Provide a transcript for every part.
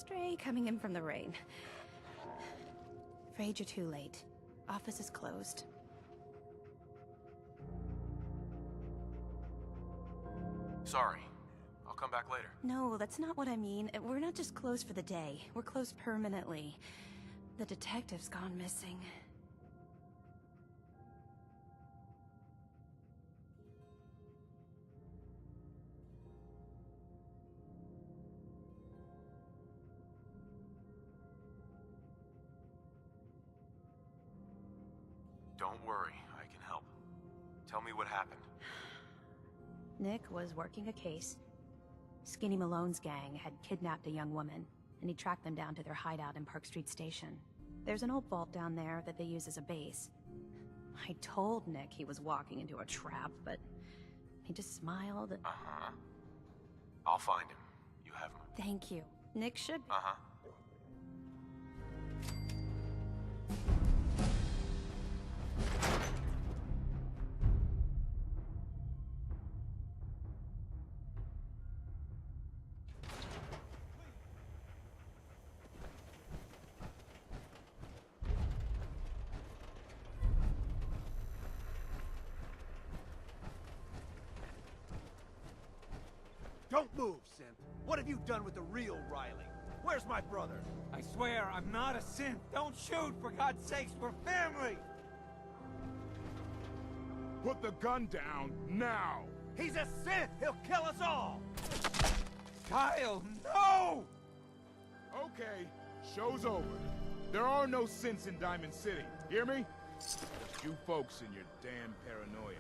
stray coming in from the rain. Afraid you're too late. Office is closed. Sorry. I'll come back later. No, that's not what I mean. We're not just closed for the day. We're closed permanently. The detective's gone missing. Don't worry, I can help. Tell me what happened. Nick was working a case. Skinny Malone's gang had kidnapped a young woman, and he tracked them down to their hideout in Park Street Station. There's an old vault down there that they use as a base. I told Nick he was walking into a trap, but he just smiled. Uh-huh. I'll find him. You have him. Thank you. Nick should... Uh-huh. Don't move, Simp. What have you done with the real Riley? Where's my brother? I swear, I'm not a synth. Don't shoot, for God's sakes, we're family! Put the gun down, now! He's a synth! He'll kill us all! Kyle, no! Okay, show's over. There are no synths in Diamond City, hear me? Just you folks and your damn paranoia.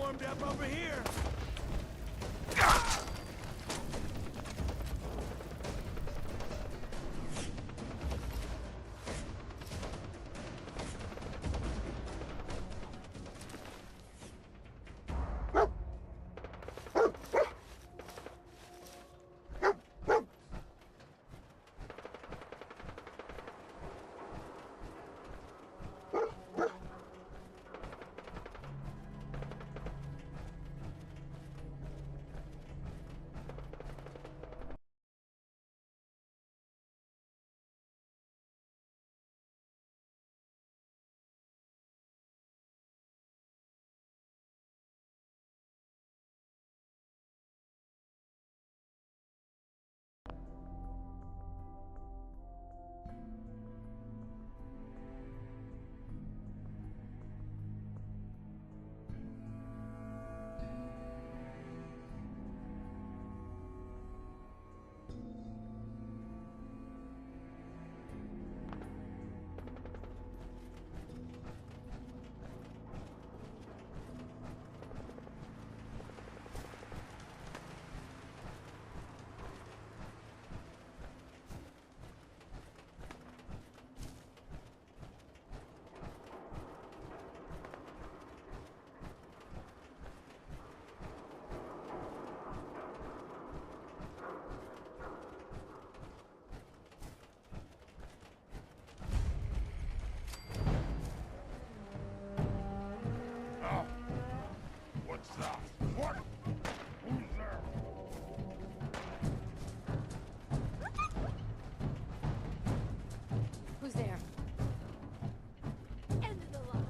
warmed up over here. What's that? What? Who's there? Who's there? End of the line.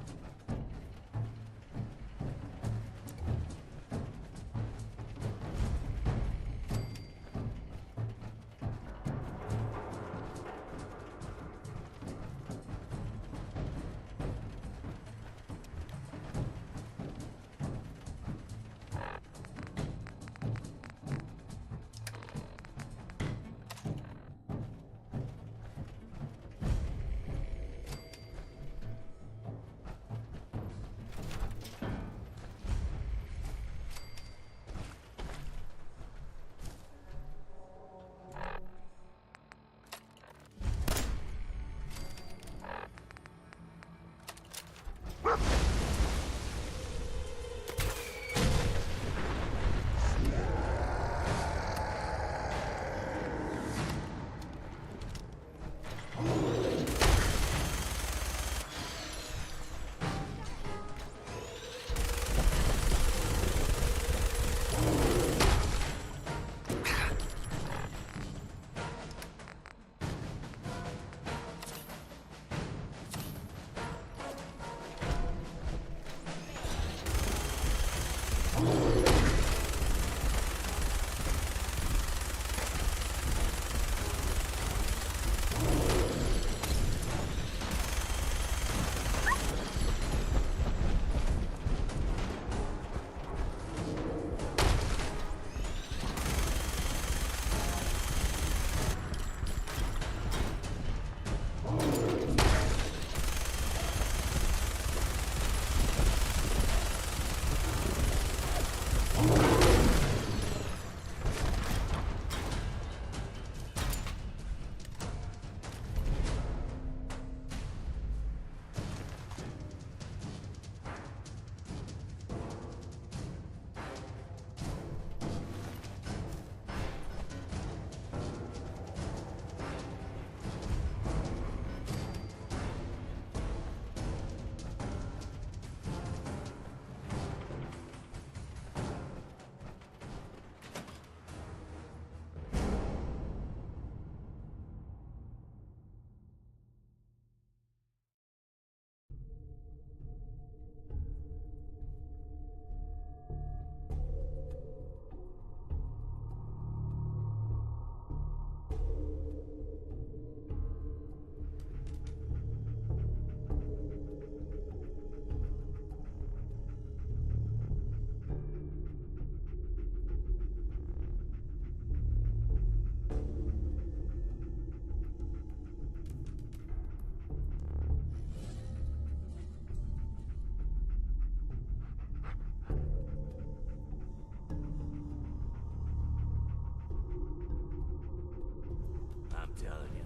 telling you,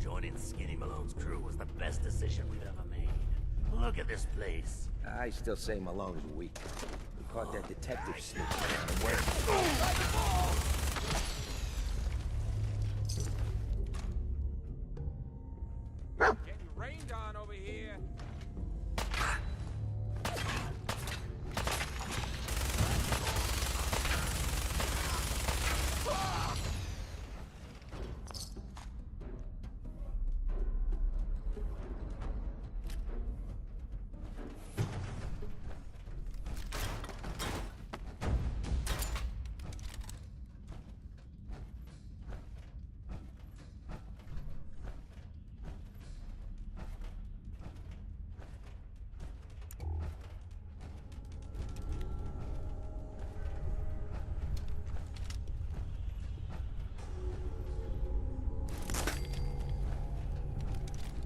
joining Skinny Malone's crew was the best decision we've ever made. Look at this place. I still say Malone's weak. We caught that detective sneak and where? Getting rained on over here.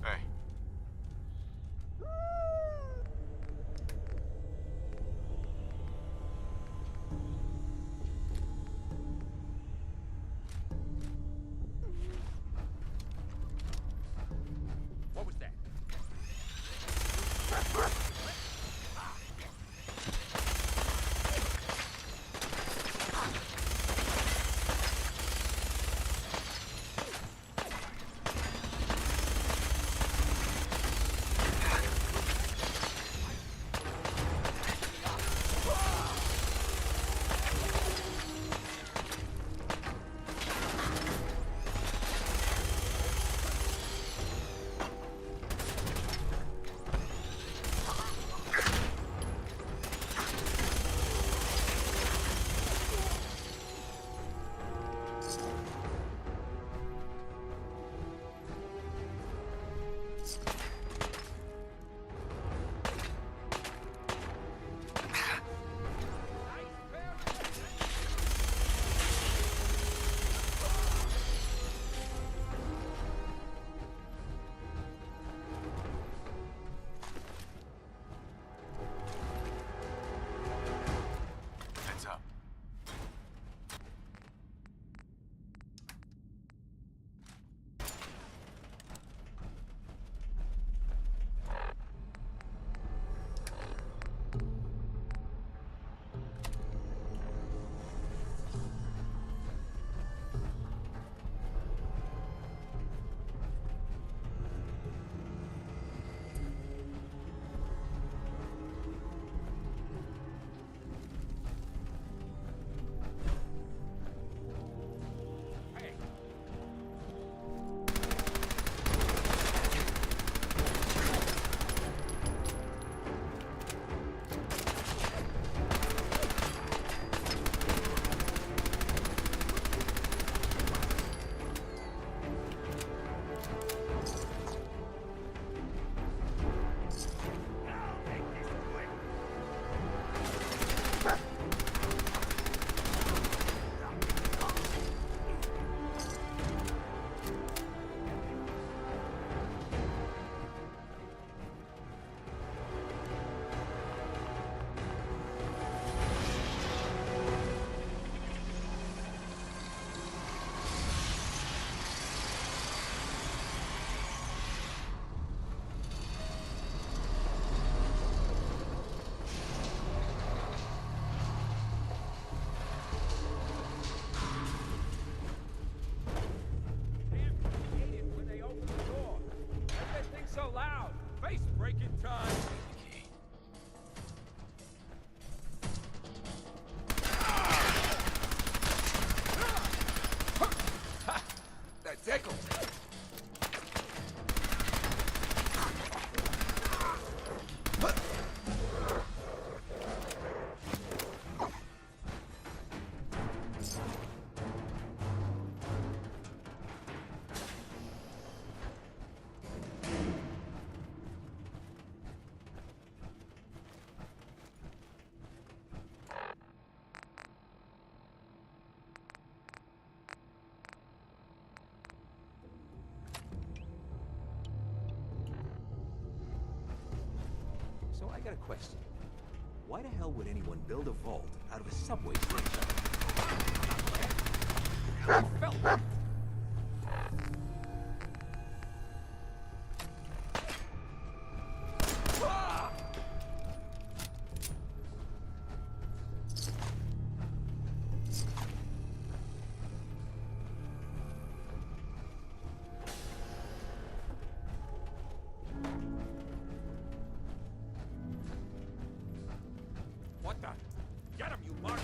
Hey. What was that? Heads up. Hey, damn idiot when they open the door. Why's that thing so loud? Face breaking time. That tickles. So I got a question. Why the hell would anyone build a vault out of a subway station? I felt it. Get him, you mark!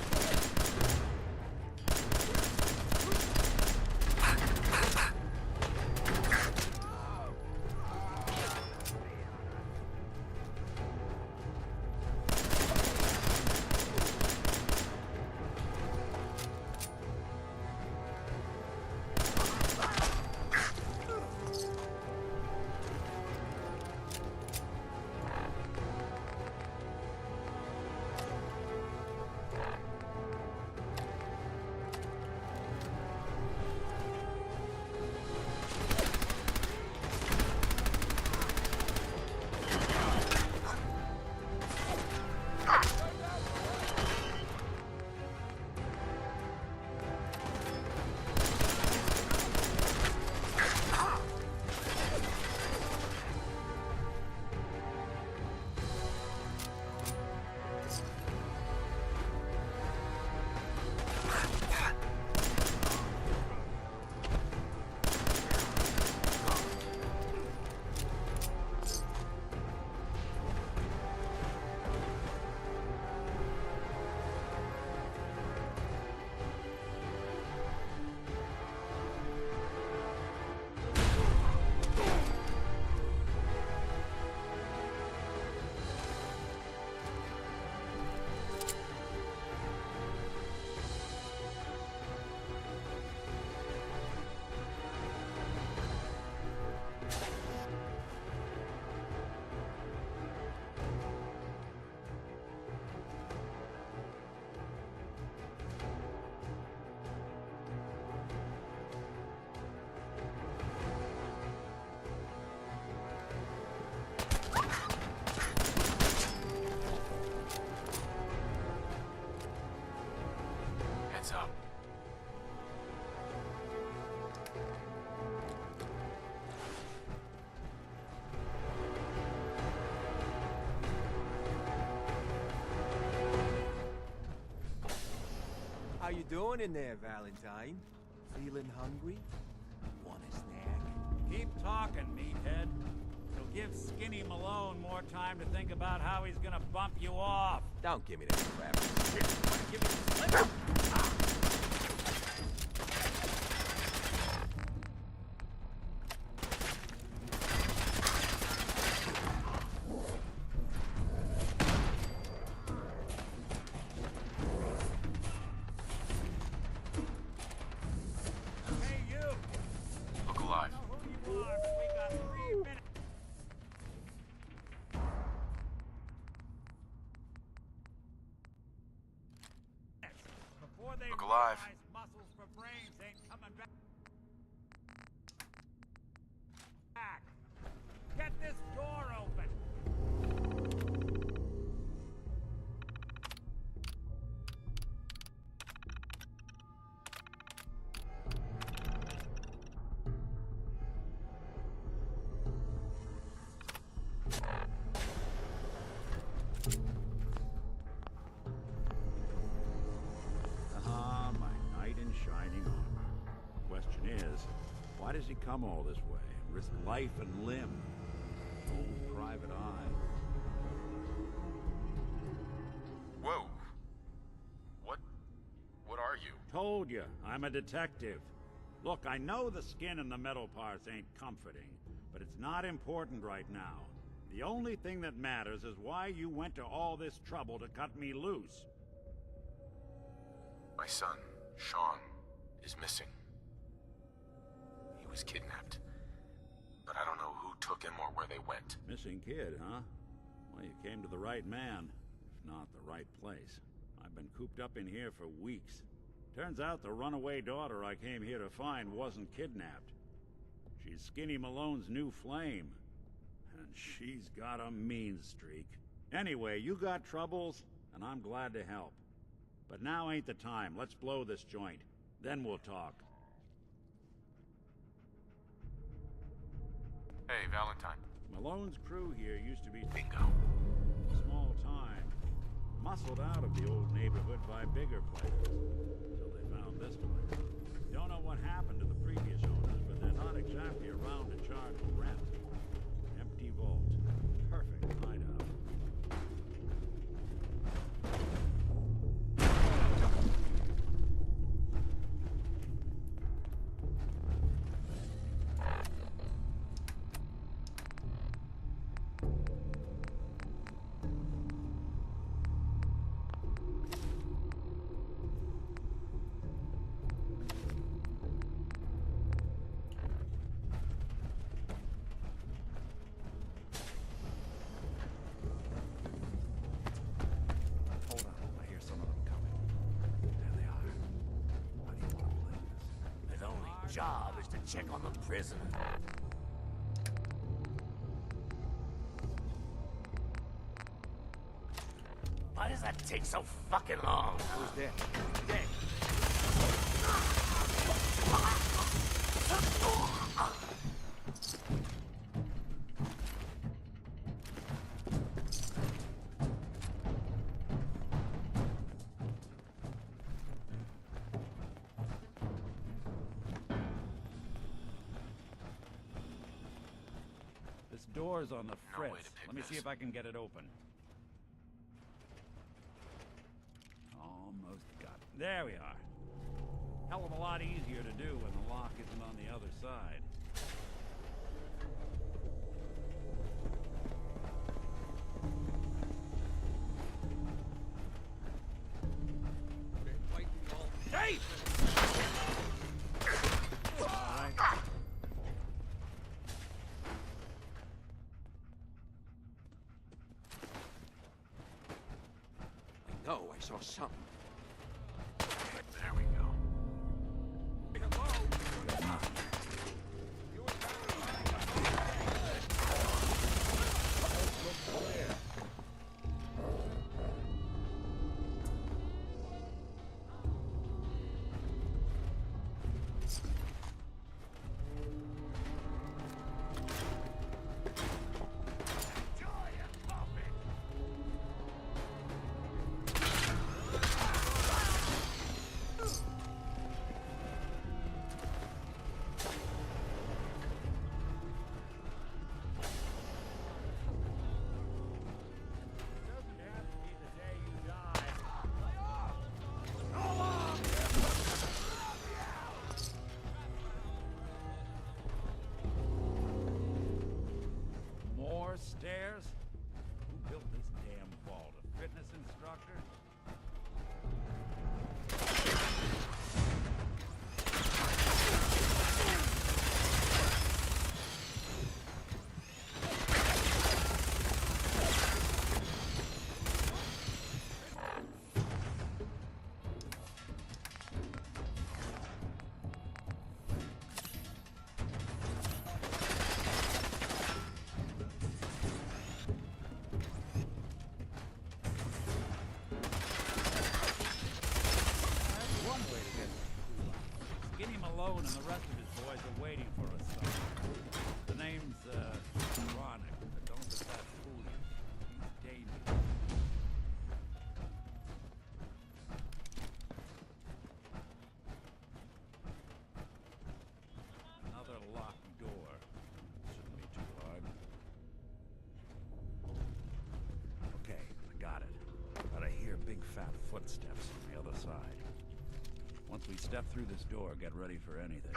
Heads up. How you doing in there, Valentine? Feeling hungry? Want a snack? Keep talking, meathead. It'll give Skinny Malone more time to think about how he's gonna bump you off. Don't give me that crap. Shit, wanna give me the slip? Hey, you! Look alive. I know who you are, but we got 3 minutes. Before they Look alive. realize muscles for brains ain't coming back. Get this door open. Ah, my knight in shining armor. Question is, why does he come all this way and risk life and limb? Oh, private eye. Whoa. What are you? Told you, I'm a detective. Look, I know the skin and the metal parts ain't comforting, but it's not important right now. The only thing that matters is why you went to all this trouble to cut me loose. My son, Sean, is missing. He was kidnapped. But I don't know who took him or where they went. Missing kid, huh? Well, you came to the right man, if not the right place. I've been cooped up in here for weeks. Turns out the runaway daughter I came here to find wasn't kidnapped. She's Skinny Malone's new flame. And she's got a mean streak. Anyway, you got troubles, and I'm glad to help. But now ain't the time. Let's blow this joint. Then we'll talk. Hey, Valentine. Malone's crew here used to be Bingo. small time. Muscled out of the old neighborhood by bigger players. Till they found this place. Don't know what happened to the previous owners, but they're not exactly around to charge rent. Empty vault. Perfect hideout. job is to check on the prisoner. Why does that take so fucking long? Who's dead? Dead. This door's on the No way fritz. to pick Let me see this. if I can get it open. Almost got it. There we are. Hell of a lot easier to do when the lock isn't on the other side. Been fighting all day! All right. I know, I saw something. There we go. Doesn't have to be the day you die. More stairs? Who built this damn vault? A fitness instructor? That's one way to get Skinny Malone and the rest of his boys are waiting for us somewhere. The name's, Ronick, but don't let that fool you. He's dangerous. Another locked door. Shouldn't be too hard. Okay, I got it. But I hear big fat footsteps on the other side. Once we step through this door, get ready for anything.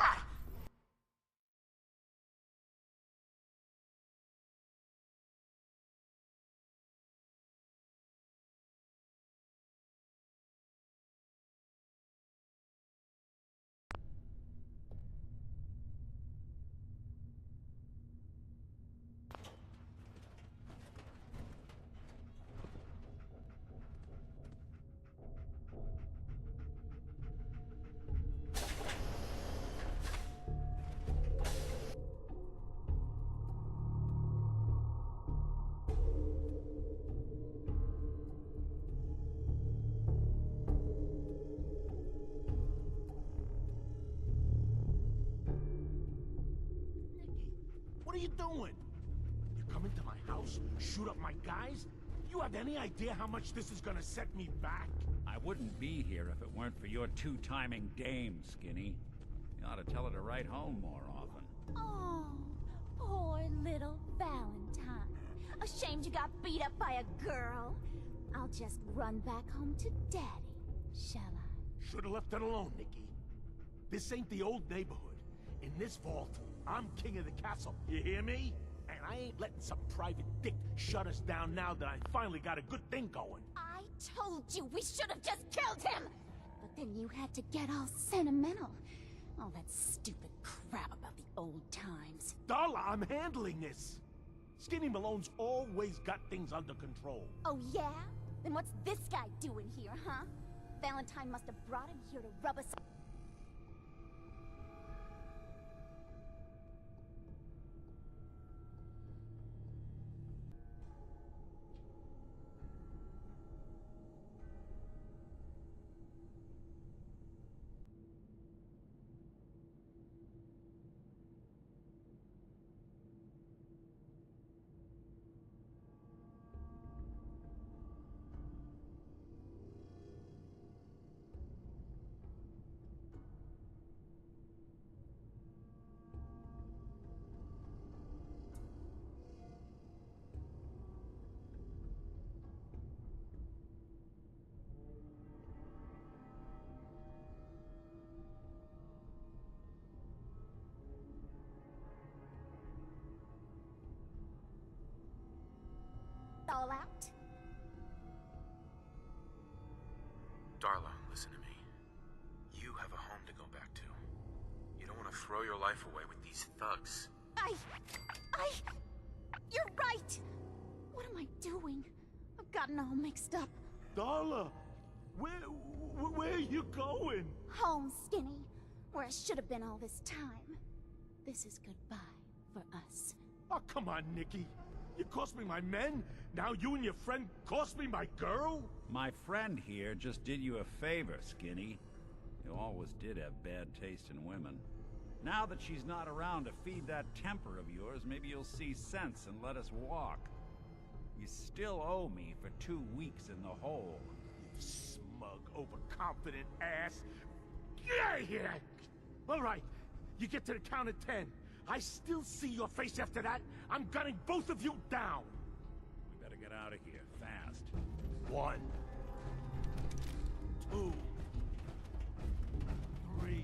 What are you doing? You come into my house, shoot up my guys? You have any idea how much this is gonna set me back? I wouldn't be here if it weren't for your two-timing dame, Skinny. You ought to tell her to write home more often. Oh, poor little Valentine. Ashamed you got beat up by a girl? I'll just run back home to Daddy, shall I? Should've left it alone, Nikki. This ain't the old neighborhood. In this vault, I'm king of the castle. You hear me? And I ain't letting some private dick shut us down now that I finally got a good thing going. I told you we should have just killed him! But then you had to get all sentimental. All that stupid crap about the old times. Darla, I'm handling this. Skinny Malone's always got things under control. Oh yeah? Then what's this guy doing here, huh? Valentine must have brought him here to rub us... Darla, listen to me. You have a home to go back to. You don't want to throw your life away with these thugs. You're right! What am I doing? I've gotten all mixed up. Darla, where are you going? Home, Skinny. Where I should have been all this time. This is goodbye for us. Oh, come on, Nikki. You cost me my men, now you and your friend cost me my girl? My friend here just did you a favor, Skinny. You always did have bad taste in women. Now that she's not around to feed that temper of yours, maybe you'll see sense and let us walk. You still owe me for 2 weeks in the hole. You smug, overconfident ass. Get out of here! All right, you get to the count of 10. I still see your face after that. I'm gunning both of you down. We better get out of here, fast. 1, 2, 3.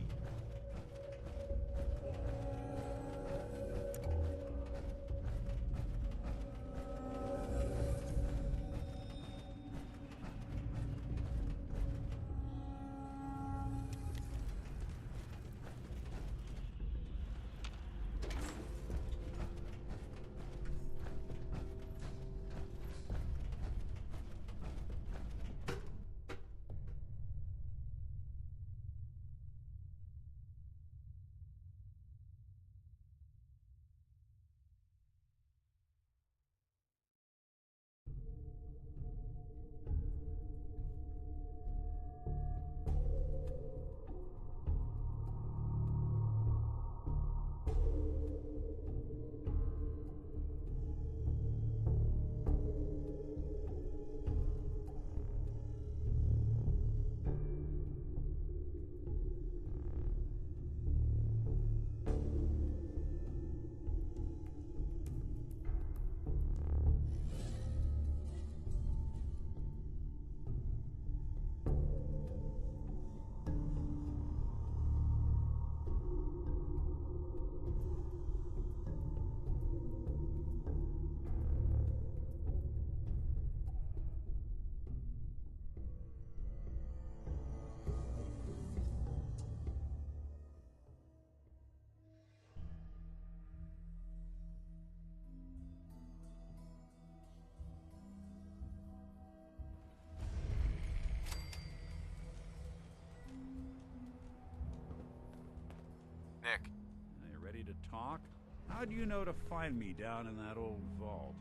Nick. Are you ready to talk? How do you know to find me down in that old vault?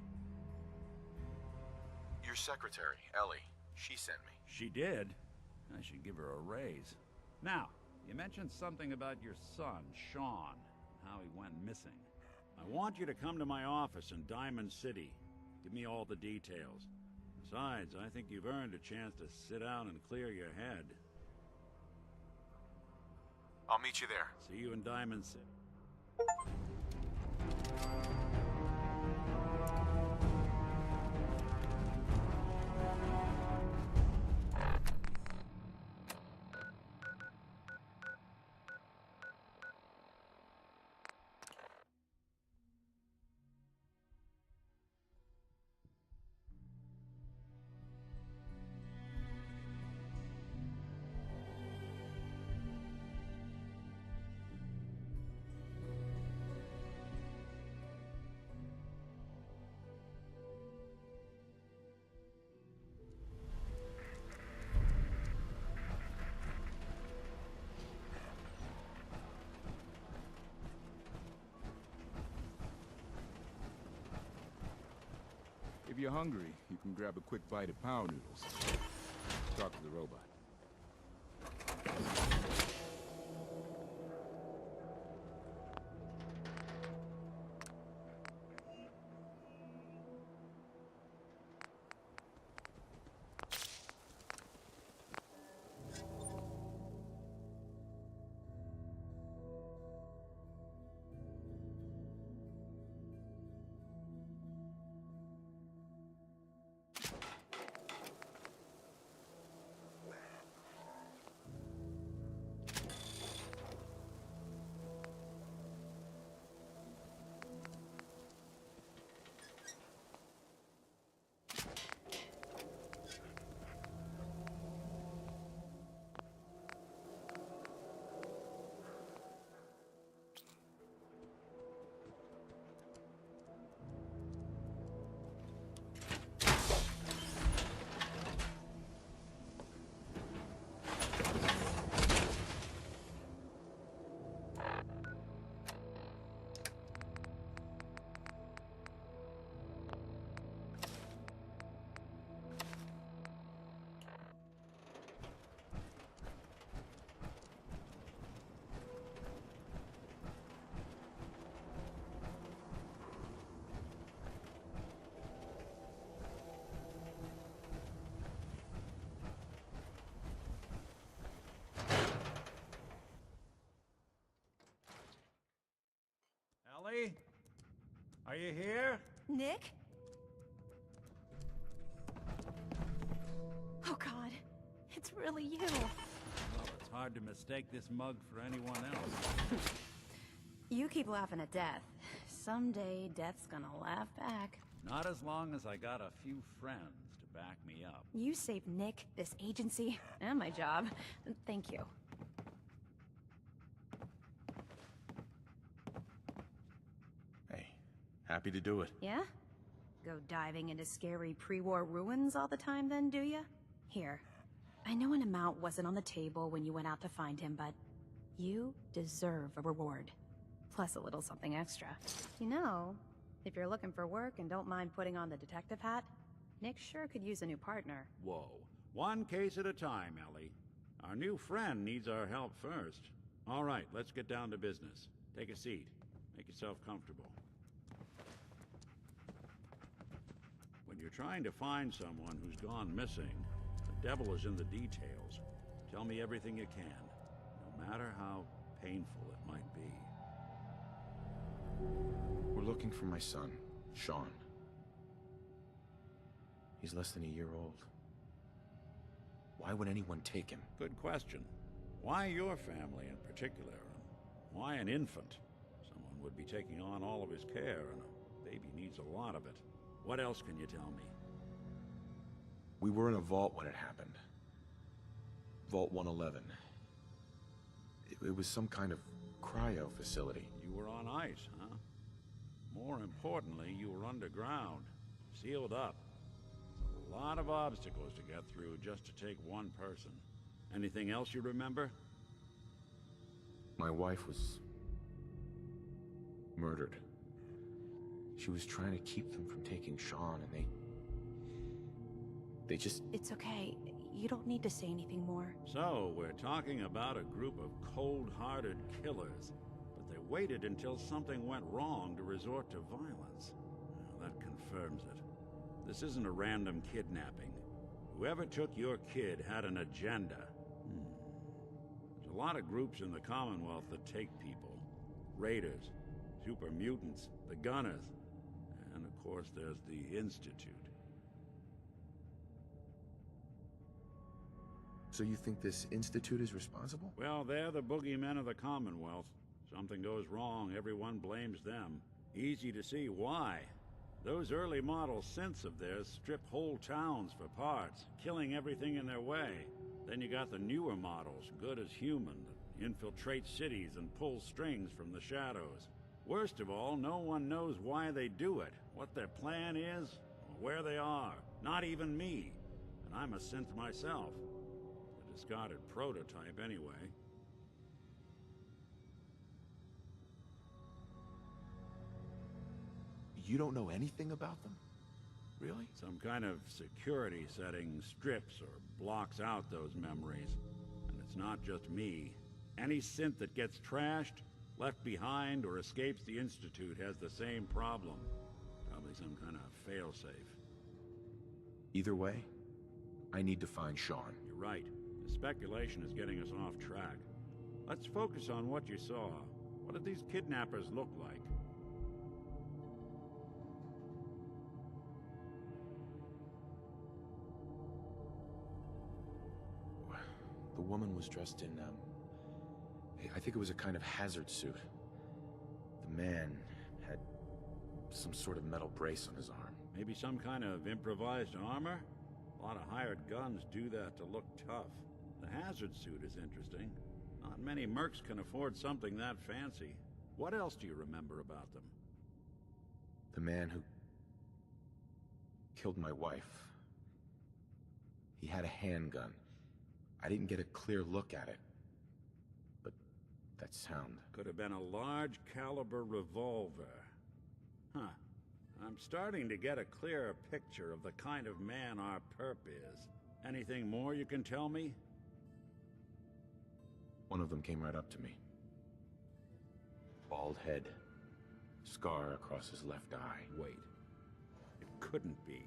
Your secretary, Ellie. She sent me. She did? I should give her a raise. Now, you mentioned something about your son, Sean, how he went missing. I want you to come to my office in Diamond City. Give me all the details. Besides, I think you've earned a chance to sit down and clear your head. I'll meet you there. See you in Diamond City. If you're hungry, you can grab a quick bite of power noodles. Talk to the robot. You here? Nick? Oh God, it's really you. Well, it's hard to mistake this mug for anyone else. You keep laughing at death. Someday, death's gonna laugh back. Not as long as I got a few friends to back me up. You saved Nick, this agency, and my job. Thank you. Hey, happy to do it. Yeah? Go diving into scary pre-war ruins all the time then, do ya? Here. I know an amount wasn't on the table when you went out to find him, but you deserve a reward. Plus a little something extra. You know, if you're looking for work and don't mind putting on the detective hat, Nick sure could use a new partner. Whoa. One case at a time, Ellie. Our new friend needs our help first. All right, let's get down to business. Take a seat. Make yourself comfortable. When you're trying to find someone who's gone missing, the devil is in the details. Tell me everything you can, no matter how painful it might be. We're looking for my son, Sean. He's less than a year old. Why would anyone take him? Good question. Why your family in particular? Why an infant? Someone would be taking on all of his care, and a baby needs a lot of it. What else can you tell me? We were in a vault when it happened. Vault 111. It was some kind of cryo facility. You were on ice, huh? More importantly, you were underground, sealed up. It's a lot of obstacles to get through just to take one person. Anything else you remember? My wife was murdered. She was trying to keep them from taking Sean, and they just... It's okay. You don't need to say anything more. So, we're talking about a group of cold-hearted killers, but they waited until something went wrong to resort to violence. Well, that confirms it. This isn't a random kidnapping. Whoever took your kid had an agenda. There's a lot of groups in the Commonwealth that take people. Raiders, super mutants, the Gunners, and of course there's the Institute. So you think this Institute is responsible? Well, they're the boogeymen of the Commonwealth. Something goes wrong, everyone blames them. Easy to see why. Those early model synths of theirs strip whole towns for parts, killing everything in their way. Then you got the newer models, good as human, that infiltrate cities and pull strings from the shadows. Worst of all, no one knows why they do it, what their plan is, or where they are. Not even me. And I'm a synth myself. A discarded prototype, anyway. You don't know anything about them? Really? Some kind of security setting strips or blocks out those memories. And it's not just me. Any synth that gets trashed, left behind, or escapes the Institute has the same problem. Probably some kind of failsafe. Either way, I need to find Sean. You're right. The speculation is getting us off track. Let's focus on what you saw. What did these kidnappers look like? The woman was dressed in, I think it was a kind of hazard suit. The man had some sort of metal brace on his arm. Maybe some kind of improvised armor? A lot of hired guns do that to look tough. The hazard suit is interesting. Not many mercs can afford something that fancy. What else do you remember about them? The man who killed my wife. He had a handgun. I didn't get a clear look at it. But that sound... Could have been a large caliber revolver. Huh. I'm starting to get a clearer picture of the kind of man our perp is. Anything more you can tell me? One of them came right up to me. Bald head. Scar across his left eye. Wait. It couldn't be.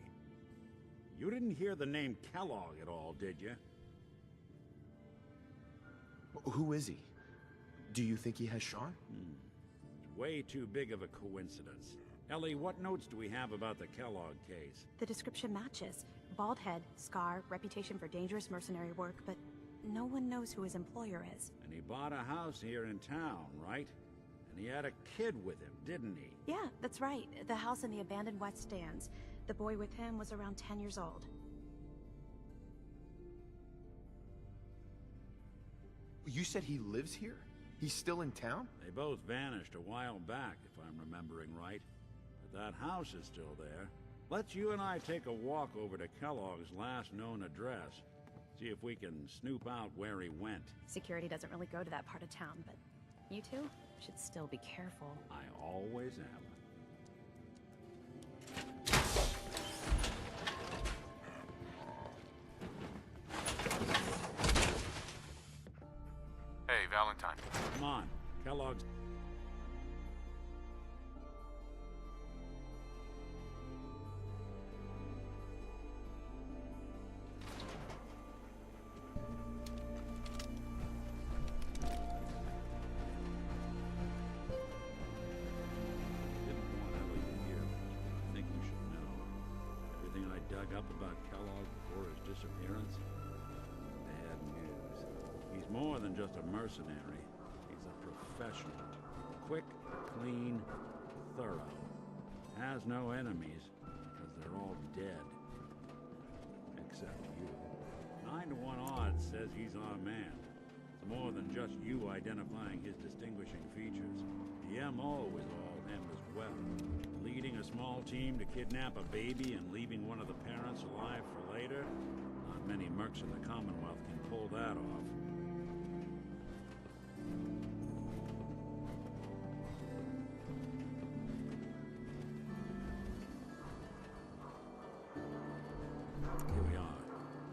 You didn't hear the name Kellogg at all, did you? Who is he? Do you think he has Sean? It's way too big of a coincidence. Ellie, what notes do we have about the Kellogg case? The description matches. Bald head, scar, reputation for dangerous mercenary work, but no one knows who his employer is. And he bought a house here in town, right? And he had a kid with him, didn't he? Yeah, that's right. The house in the abandoned West Stands. The boy with him was around 10 years old. You said he lives here? He's still in town? They both vanished a while back, if I'm remembering right. But that house is still there. Let's you and I take a walk over to Kellogg's last known address. See if we can snoop out where he went. Security doesn't really go to that part of town, but you two should still be careful. I always am. Hey, Valentine. Come on, Kellogg's... up about Kellogg before his disappearance? Bad news. He's more than just a mercenary. He's a professional. Quick, clean, thorough. Has no enemies, because they're all dead. Except you. 9 to 1 odds says he's our man. It's more than just you identifying his distinguishing features. The M.O. is all him as well. Leading a small team to kidnap a baby and leaving one of the parents alive for later? Not many mercs in the Commonwealth can pull that off. Here we are.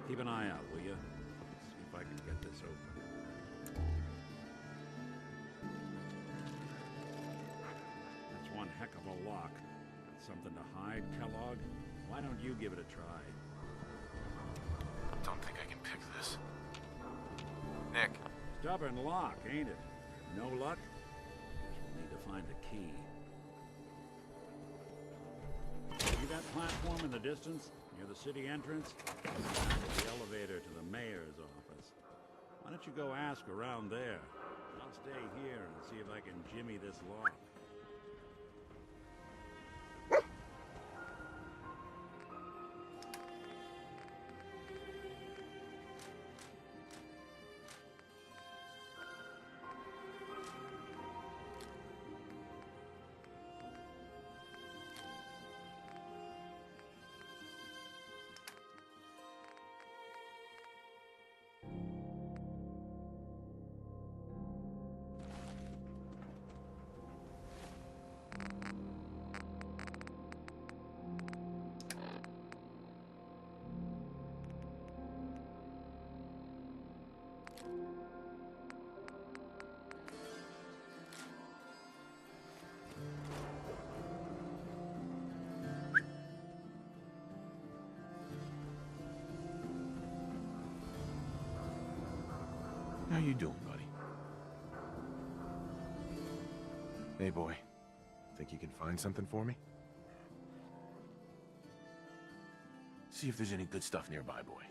Keep an eye out, will you? See if I can get this open. That's one heck of a lock. Something to hide, Kellogg? Why don't you give it a try? Don't think I can pick this. Nick. Stubborn lock, ain't it? No luck? We'll need to find a key. See that platform in the distance? Near the city entrance? That's the elevator to the mayor's office. Why don't you go ask around there? I'll stay here and see if I can jimmy this lock. How you doing, buddy? Hey, boy. Think you can find something for me? See if there's any good stuff nearby, boy.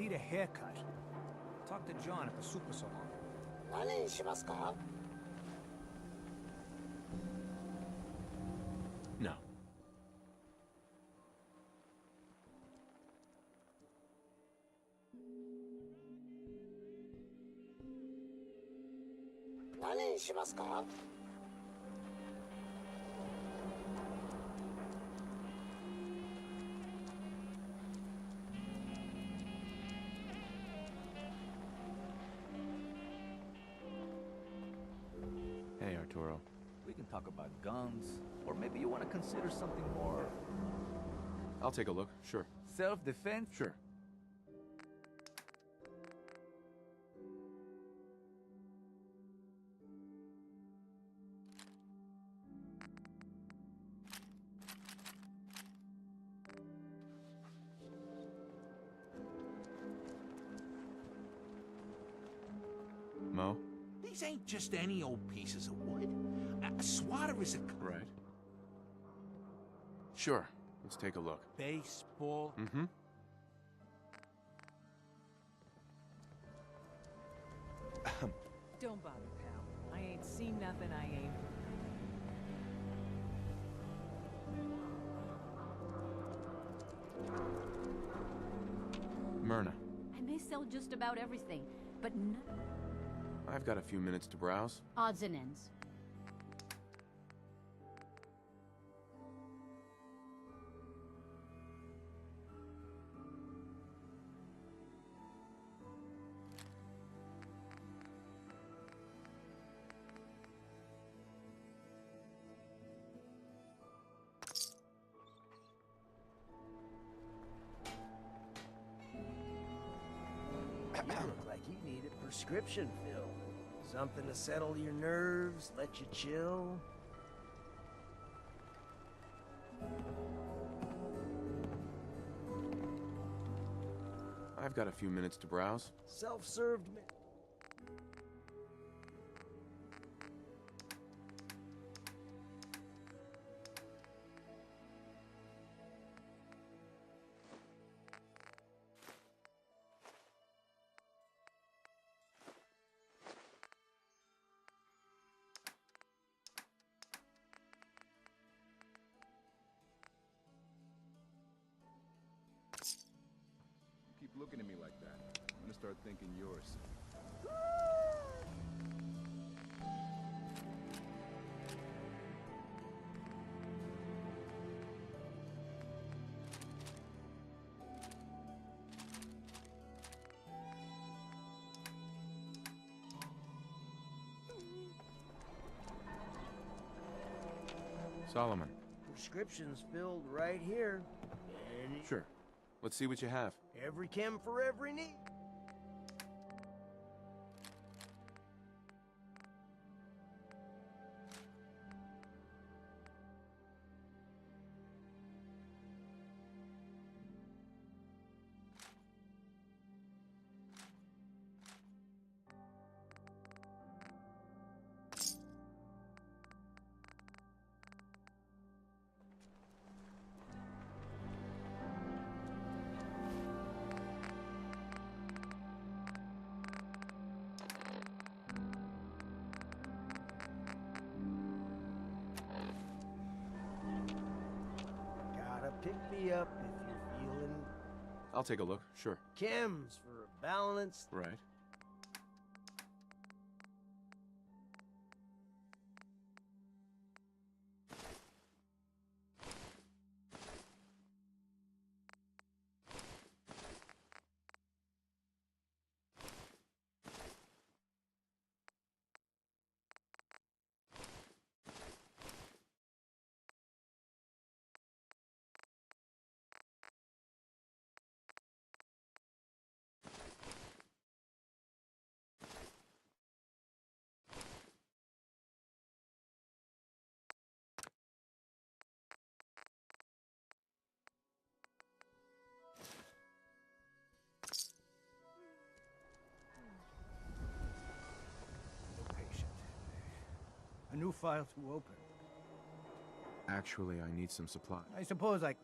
need a haircut. Talk to John at the super salon. No. Hey, Arturo. We can talk about guns, or maybe you want to consider something more... I'll take a look, sure. self-defense? Sure. Mo? These ain't just any old pieces of wood. A swatter is a... Right. Sure. Let's take a look. Baseball? Mm-hmm. Don't bother, pal. I ain't seen nothing I ain't... Myrna. I may sell just about everything, but none... I've got a few minutes to browse. Odds and ends. You look like you need a prescription fill. Something to settle your nerves, let you chill. I've got a few minutes to browse. Self-served... Keep looking at me like that. I'm gonna start thinking yours. Solomon. Prescriptions filled right here. Any... Sure. Let's see what you have. Every chem for every need. Pick me up if you're feeling... I'll take a look, sure. Chems for a balanced... Right. A new file to open. Actually, I need some supplies. I suppose I...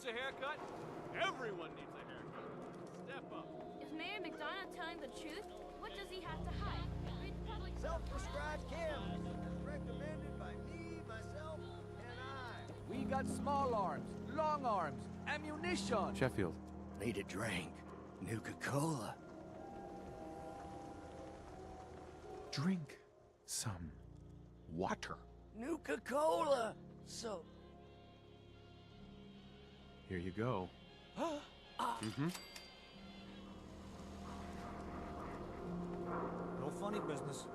needs a haircut? Everyone needs a haircut. Step up. Is Mayor McDonough telling the truth? What does he have to hide? Read the public... Self-prescribed chem. Recommended by me, myself, and I. We got small arms, long arms, ammunition. Sheffield. Need a drink. Nuka-Cola. Drink some water. Nuka-Cola! So... Here you go. Mm-hmm. No funny business.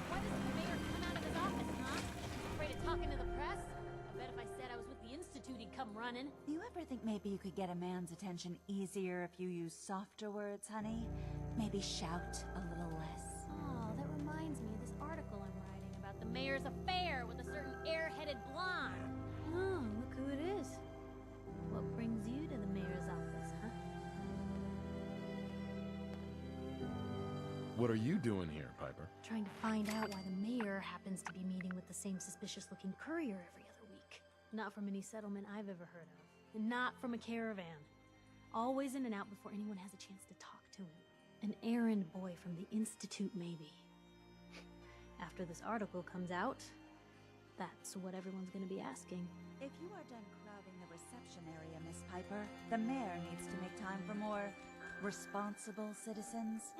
Why doesn't the mayor come out of his office, huh? Afraid of talking to the press? I bet if I said I was with the Institute, he'd come running. Do you ever think maybe you could get a man's attention easier if you use softer words, honey? Maybe shout a little less. Oh, that reminds me of this article I'm writing about the mayor's affair with a certain airheaded blonde. Oh, look who it is. What brings you to the mayor's office, huh? What are you doing here, Piper? Trying to find out why the mayor happens to be meeting with the same suspicious-looking courier every other week. Not from any settlement I've ever heard of. And not from a caravan. Always in and out before anyone has a chance to talk to him. An errand boy from the Institute, maybe. After this article comes out, that's what everyone's gonna be asking. If you are done crowding the reception area, Miss Piper, the mayor needs to make time for more responsible citizens.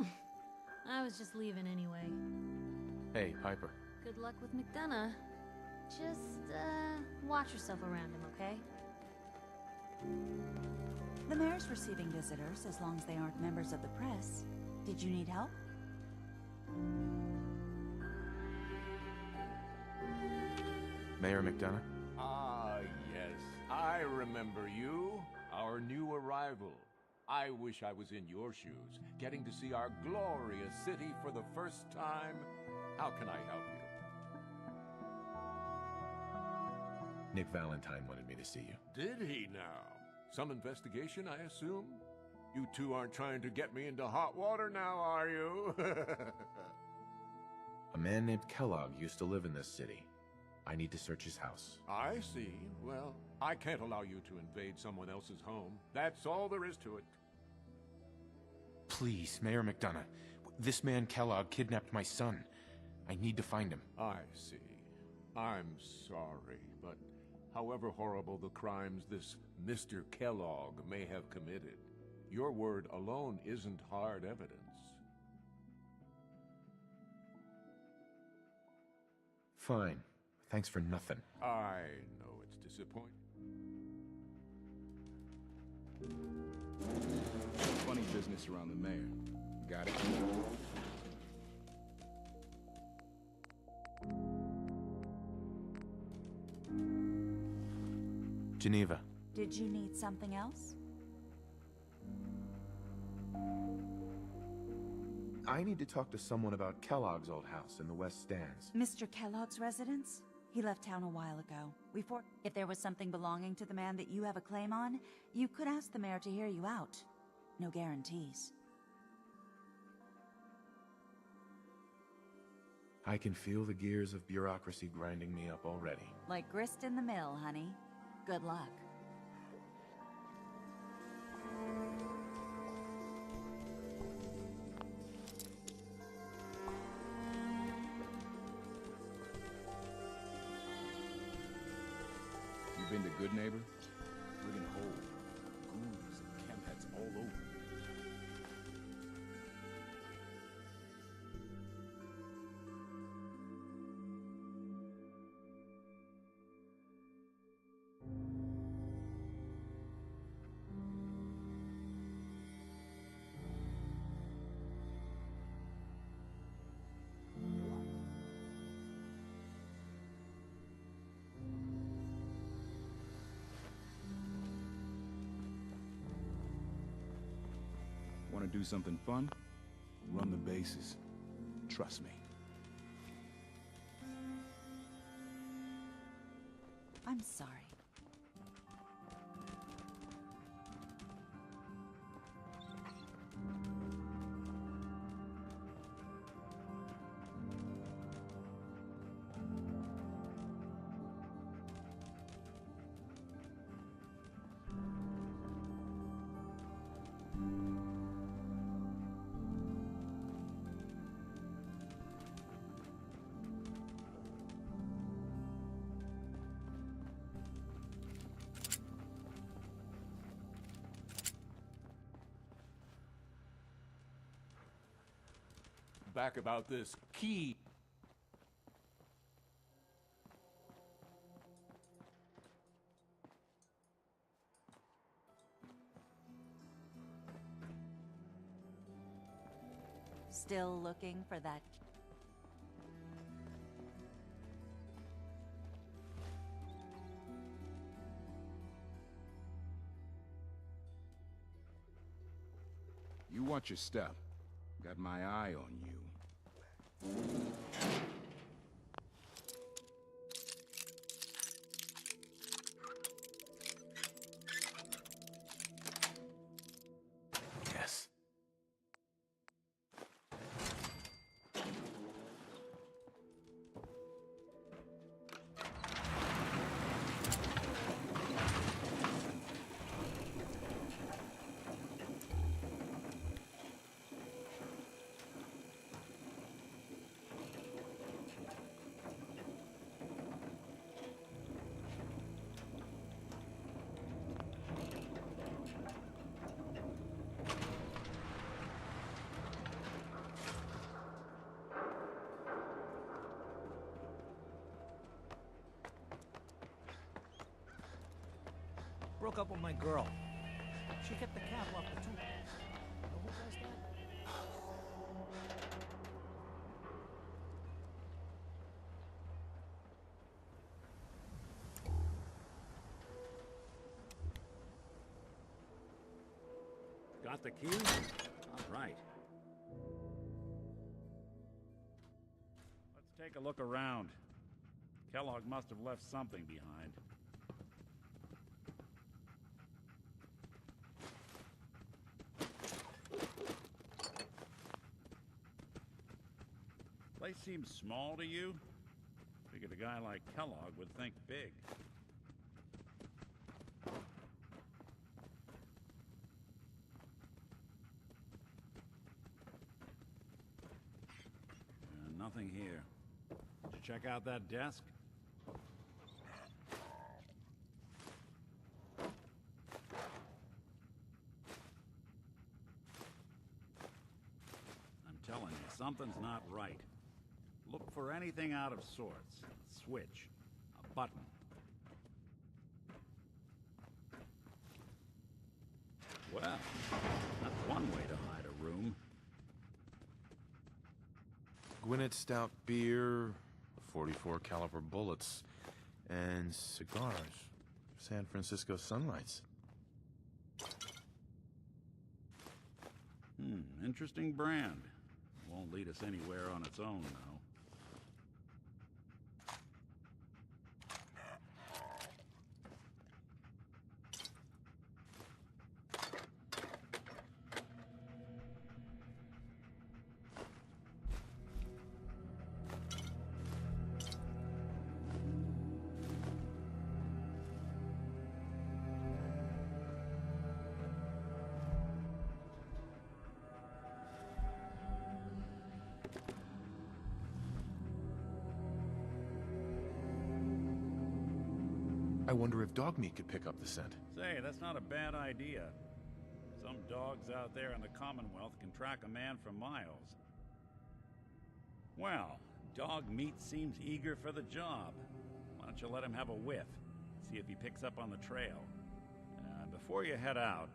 I was just leaving anyway. Hey, Piper. Good luck with McDonough. Just, watch yourself around him, okay? The mayor's receiving visitors as long as they aren't members of the press. Did you need help? Mayor McDonough? Ah, yes. I remember you. Our new arrival. I wish I was in your shoes, getting to see our glorious city for the first time. How can I help you? Nick Valentine wanted me to see you. Did he now? Some investigation, I assume? You two aren't trying to get me into hot water now, are you? A man named Kellogg used to live in this city. I need to search his house. I see. Well, I can't allow you to invade someone else's home. That's all there is to it. Please, Mayor McDonough. This man Kellogg kidnapped my son. I need to find him. I see. I'm sorry, but however horrible the crimes this Mr. Kellogg may have committed, your word alone isn't hard evidence. Fine. Thanks for nothing. I know it's disappointing. Funny business around the mayor. Got it? Geneva. Did you need something else? I need to talk to someone about Kellogg's old house in the West Stands. Mr. Kellogg's residence? He left town a while ago. If there was something belonging to the man that you have a claim on, you could ask the mayor to hear you out. No guarantees. I can feel the gears of bureaucracy grinding me up already. Like grist in the mill, honey. Good luck. You been to Good Neighbor? Friggin' hole. Ghouls and chemheads all over. Want to do something fun? Run the bases. Trust me. I'm sorry. Back about this key. Still looking for that? You watch your step. Got my eye on you. Yes. Broke up with my girl. She kept the cap off the tube. Who does that? Got the key? All right. Let's take a look around. Kellogg must have left something behind. Place seems small to you? Figured a guy like Kellogg would think big. Nothing here. Did you check out that desk? I'm telling you, something's not right. Look for anything out of sorts. A switch. A button. Well, that's one way to hide a room. Gwinnett Stout beer, 44 caliber bullets, and cigars. San Francisco Sunlights. Interesting brand. Won't lead us anywhere on its own, though. I wonder if dog meat could pick up the scent. Say, that's not a bad idea. Some dogs out there in the Commonwealth can track a man for miles. Well, dog meat seems eager for the job. Why don't you let him have a whiff? See if he picks up on the trail. Before you head out,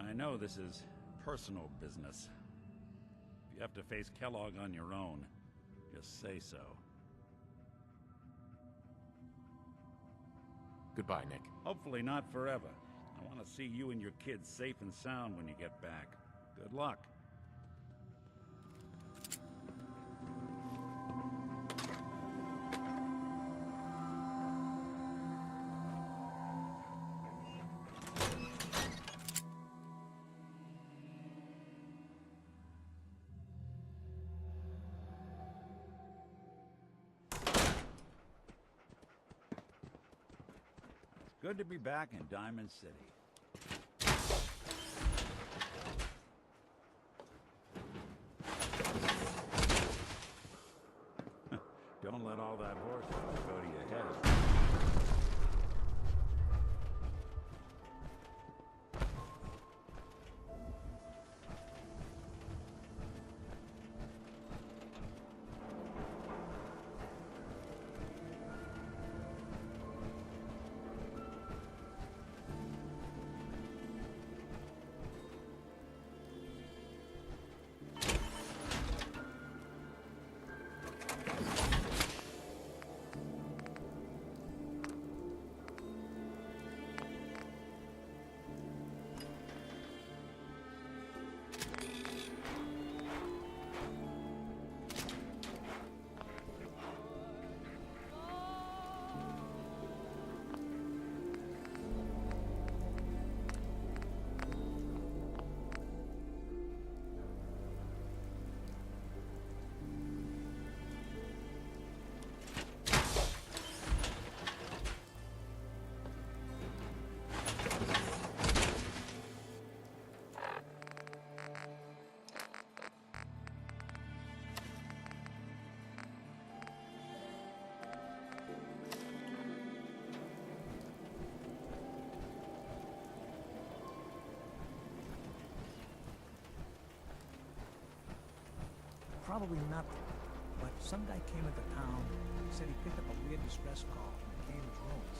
I know this is personal business. If you have to face Kellogg on your own, just say so. Goodbye, Nick. Hopefully not forever. I want to see you and your kids safe and sound when you get back. Good luck. Good to be back in Diamond City. Don't let all that horsepower go to your head. Probably nothing, but some guy came into town, said he picked up a weird distress call from the Cambridge ruins.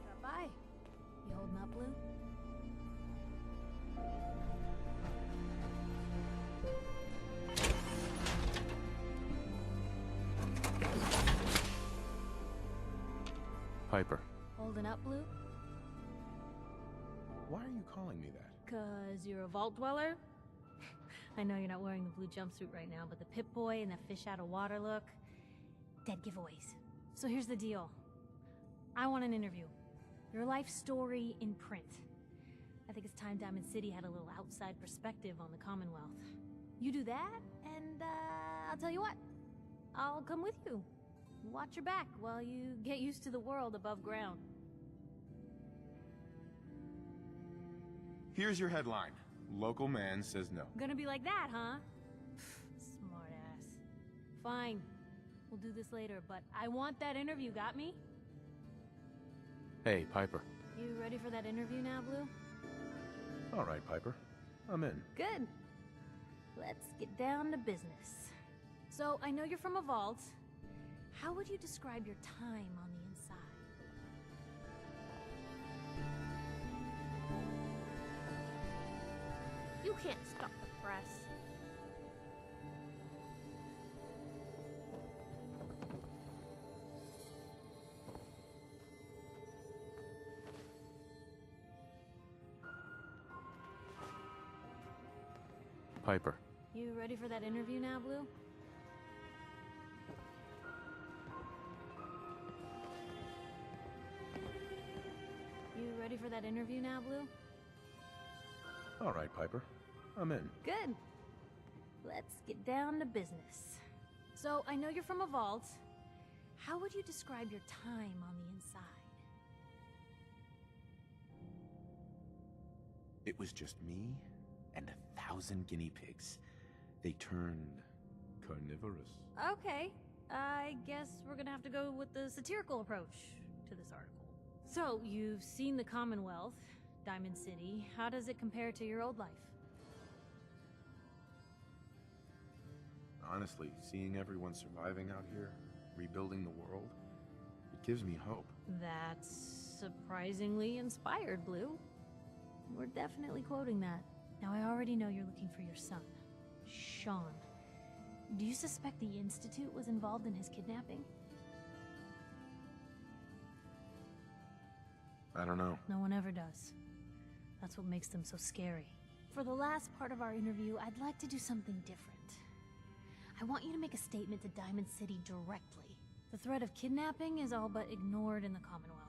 Drop by. You holding up, Blue? Piper. Holding up, Blue? Why are you calling me that? 'Cause you're a vault dweller? I know you're not wearing the blue jumpsuit right now, but the Pip-Boy and the fish out of water look... dead giveaways. So here's the deal. I want an interview. Your life story in print. I think it's time Diamond City had a little outside perspective on the Commonwealth. You do that, and I'll tell you what. I'll come with you. Watch your back while you get used to the world above ground. Here's your headline. Local man says no. Gonna be like that, huh? Smart ass. Fine. We'll do this later, but I want that interview, got me? Hey, Piper. You ready for that interview now, Blue? All right, Piper. I'm in. Good. Let's get down to business. So, I know you're from a vault. How would you describe your time on the inside? You can't stop the press. Piper. You ready for that interview now, Blue? You ready for that interview now, Blue? All right, Piper. I'm in. Good. Let's get down to business. So, I know you're from a vault. How would you describe your time on the inside? It was just me and 1,000 guinea pigs. They turned carnivorous. Okay. I guess we're gonna have to go with the satirical approach to this article. So, you've seen the Commonwealth, Diamond City. How does it compare to your old life? Honestly, seeing everyone surviving out here, rebuilding the world, it gives me hope. That's surprisingly inspired, Blue. We're definitely quoting that. Now, I already know you're looking for your son, Sean. Do you suspect the Institute was involved in his kidnapping? I don't know. No one ever does. That's what makes them so scary. For the last part of our interview, I'd like to do something different. I want you to make a statement to Diamond City directly. The threat of kidnapping is all but ignored in the Commonwealth.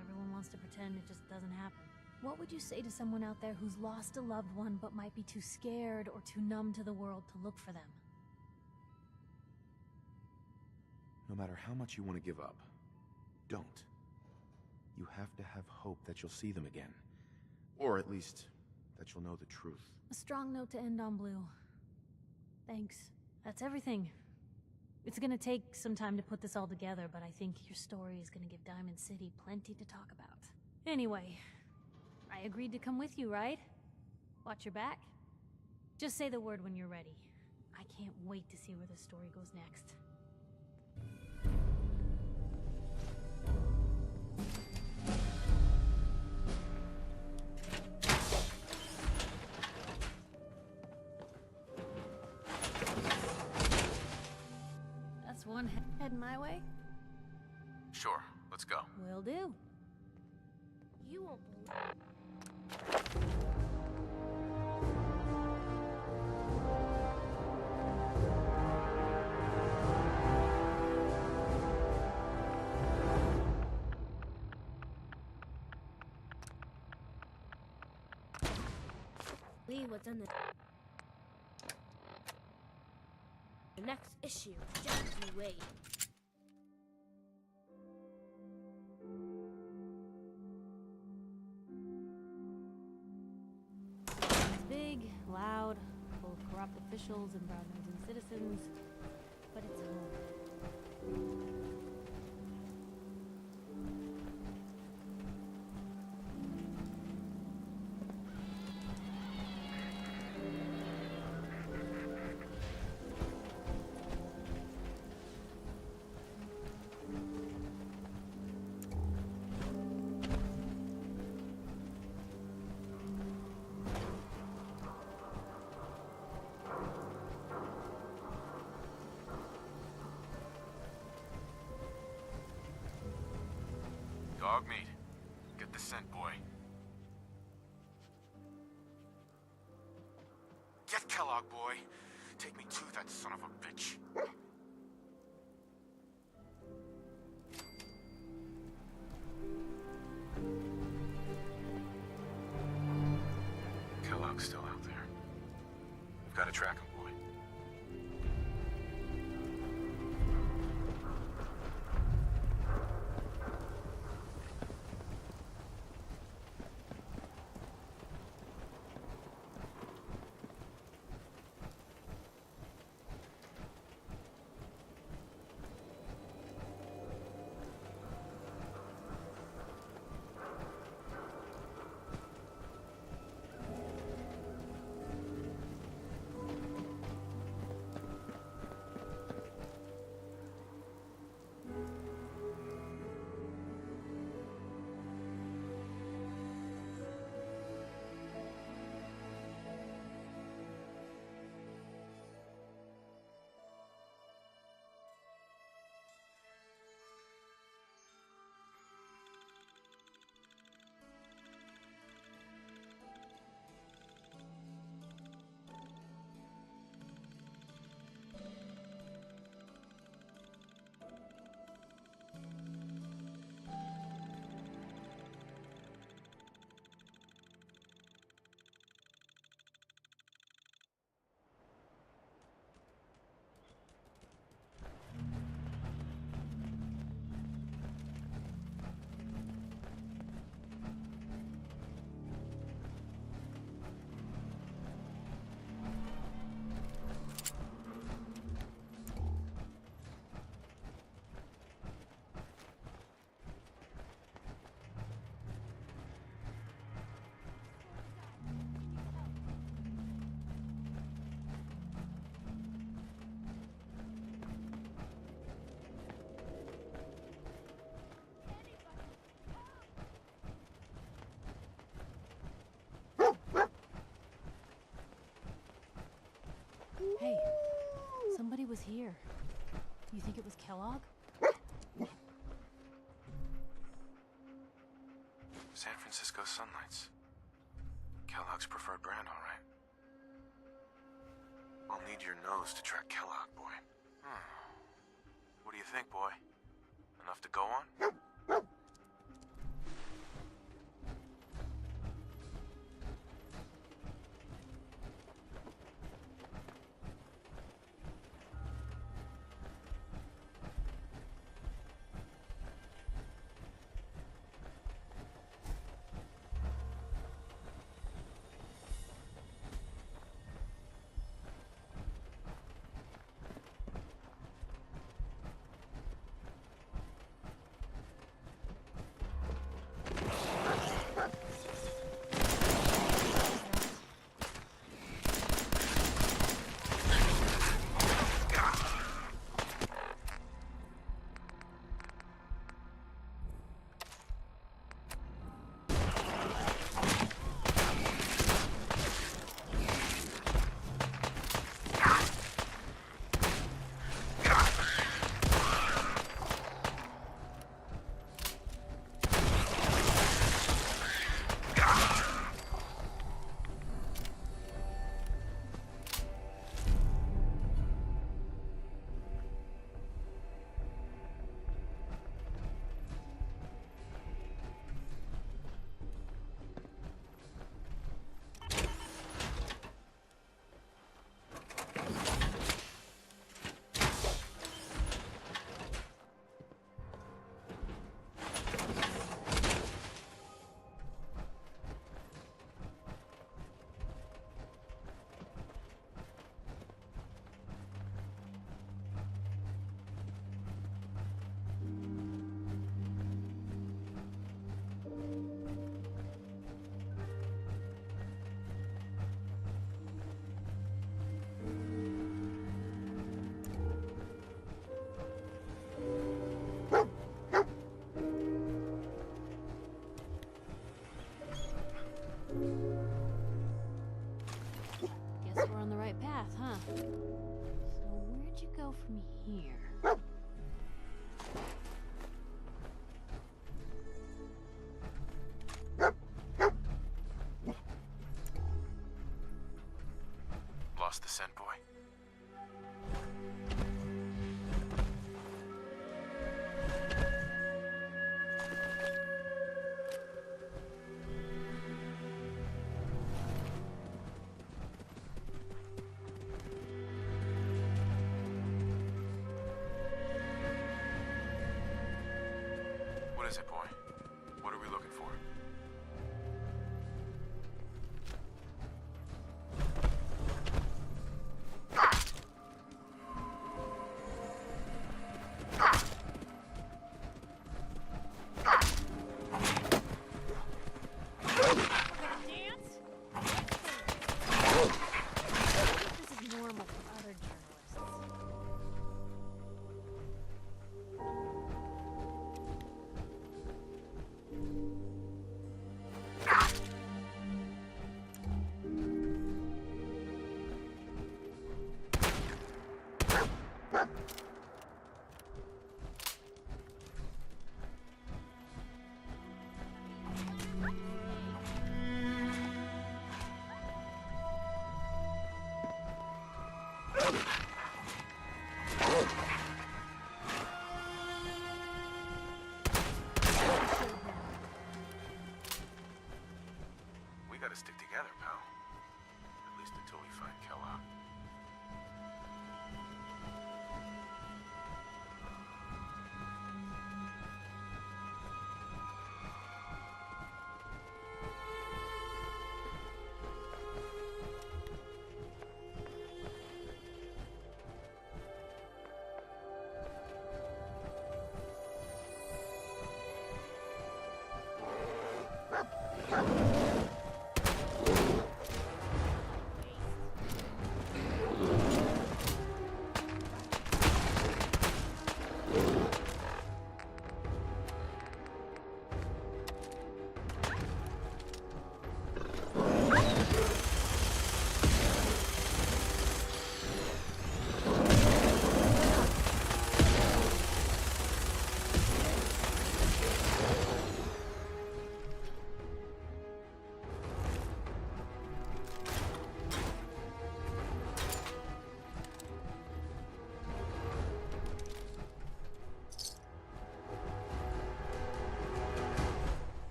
Everyone wants to pretend it just doesn't happen. What would you say to someone out there who's lost a loved one but might be too scared or too numb to the world to look for them? No matter how much you want to give up, don't. You have to have hope that you'll see them again. Or at least, that you'll know the truth. A strong note to end on, Blue. Thanks. That's everything. It's gonna take some time to put this all together, but I think your story is gonna give Diamond City plenty to talk about. Anyway, I agreed to come with you, right? Watch your back? Just say the word when you're ready. I can't wait to see where the story goes next. That's one heading my way. Sure, let's go. Will do. You won't believe what's in the next issue. Just you wait. It's big, loud, full of corrupt officials and brown-nosing citizens, but it's home. Dog meat. Get the scent, boy. Get Kellogg, boy. Take me to that son of a bitch. Kellogg's still out there. We've got to track him, boy. Hey, somebody was here. Do you think it was Kellogg? Francisco Sunlights. Kellogg's preferred brand, all right. I'll need your nose to track Kellogg, boy. What do you think, boy? Enough to go on? Guess we're on the right path, huh? So where'd you go from here? Lost the scent, boy? What is it, boy? What are we looking for? This is normal for other journalists.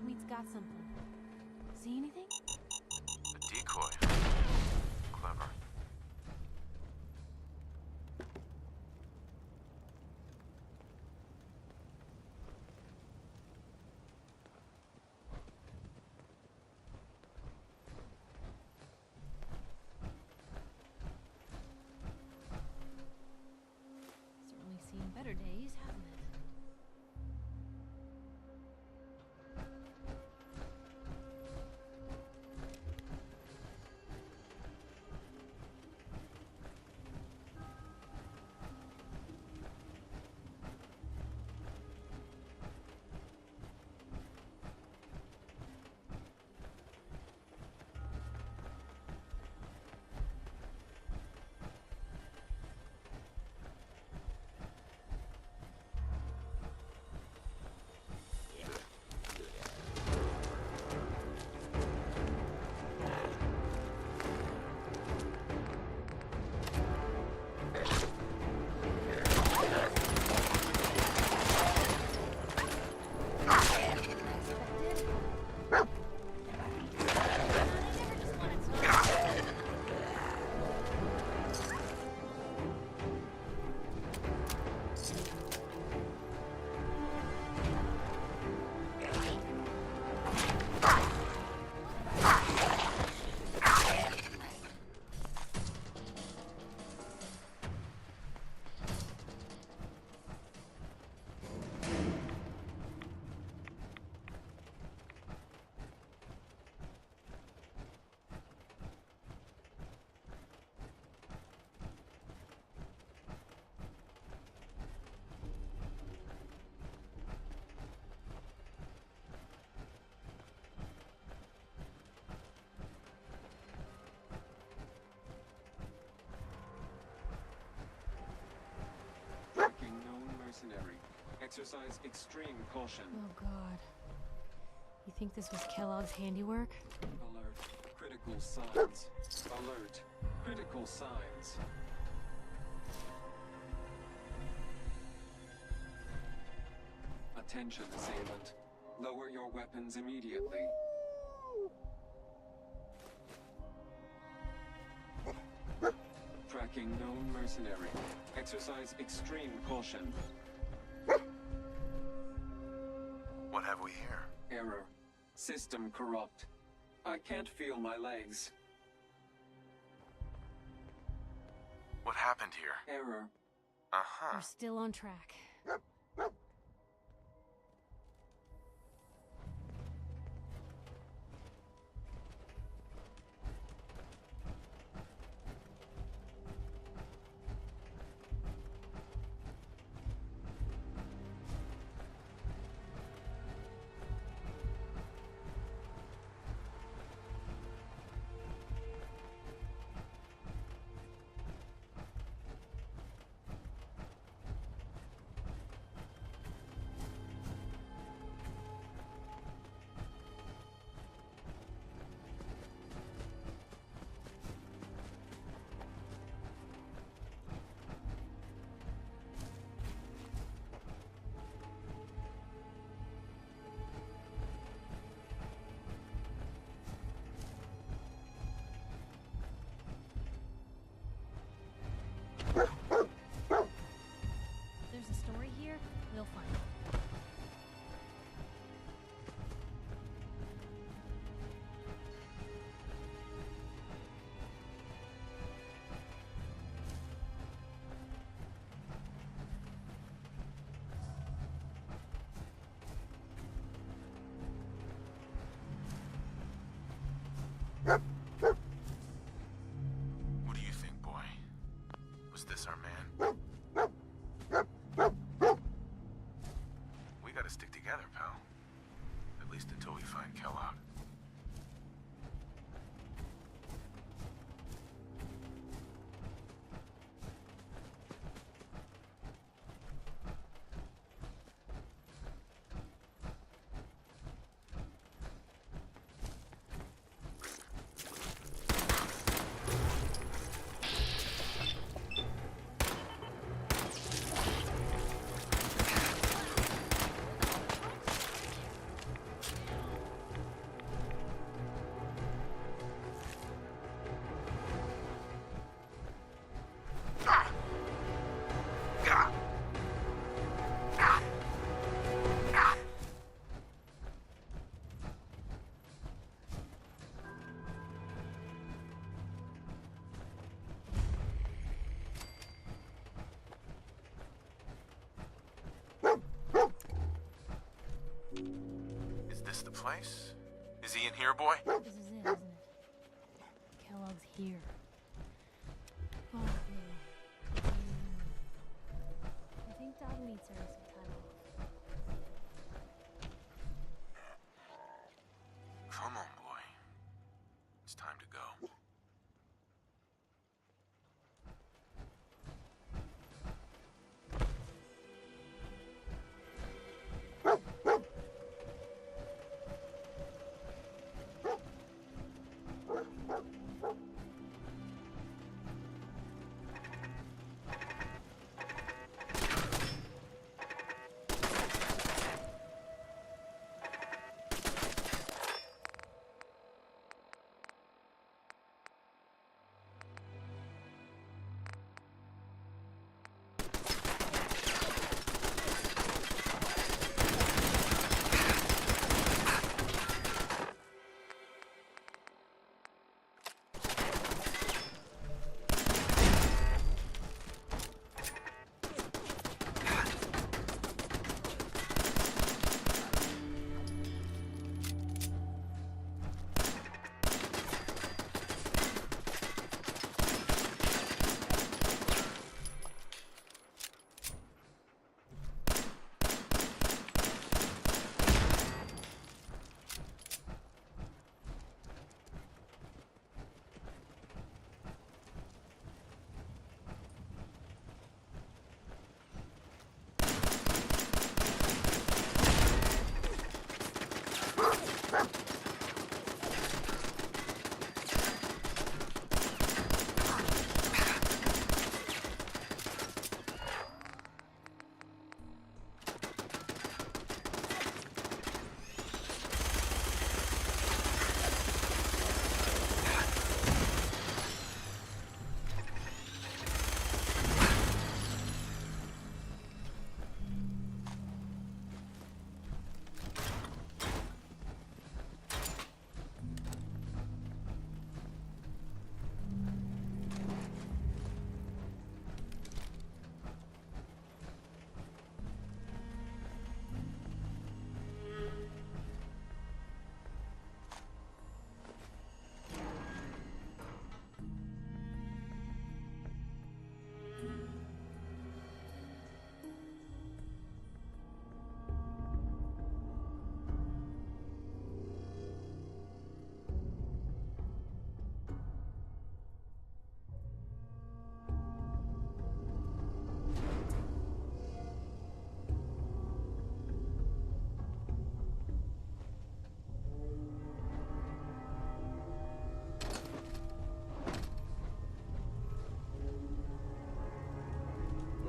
dog meat's got something. See anything? A decoy. Clever. Certainly seen better days, hasn't it? Tracking known mercenary. Exercise extreme caution. Oh god. You think this was Kellogg's handiwork? Alert. Critical signs. Alert. Critical signs. Attention, assailant. Lower your weapons immediately. Tracking known mercenary. Exercise extreme caution. What have we here? Error. System corrupt. I can't feel my legs. What happened here? Error. Uh-huh. We're still on track. There's a story here, we'll find it. What do you think, boy? Was this our man? We gotta stick together, pal. At least until we find Kellogg. place? Is he in here, boy? This is it, isn't it? Kellogg's here. Oh, yeah. I think Dog needs her some time off. Come on, boy. It's time to go.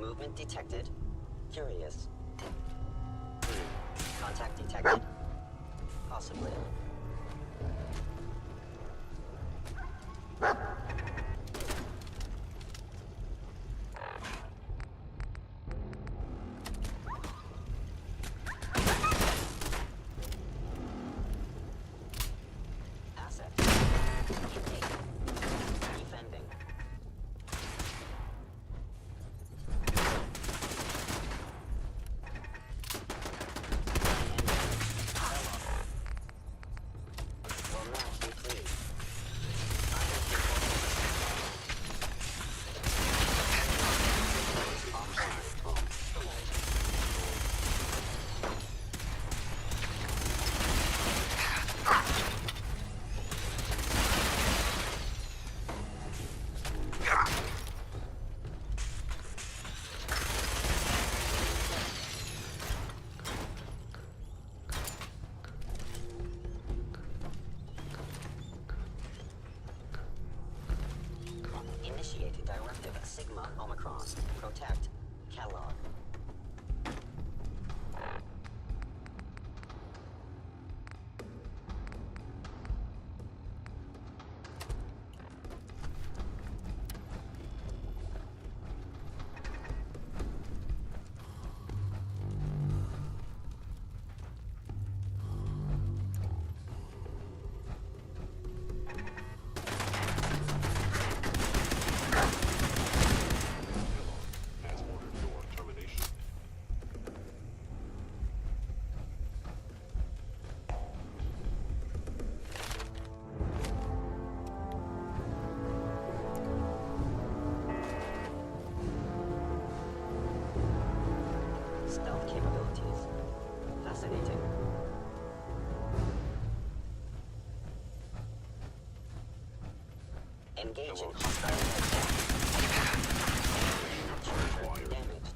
Movement detected. Curious. Contact detected. Possibly. Asset. Defending. Will not be pleased. Fascinating. Engaging hostile network. Damaged.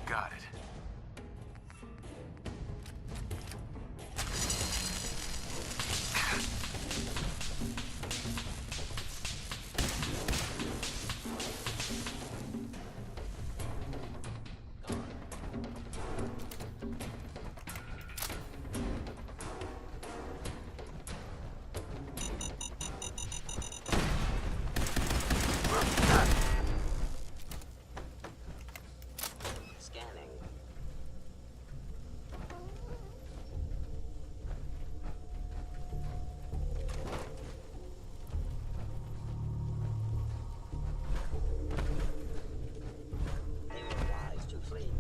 Got it. Scanning. They were wise to flee.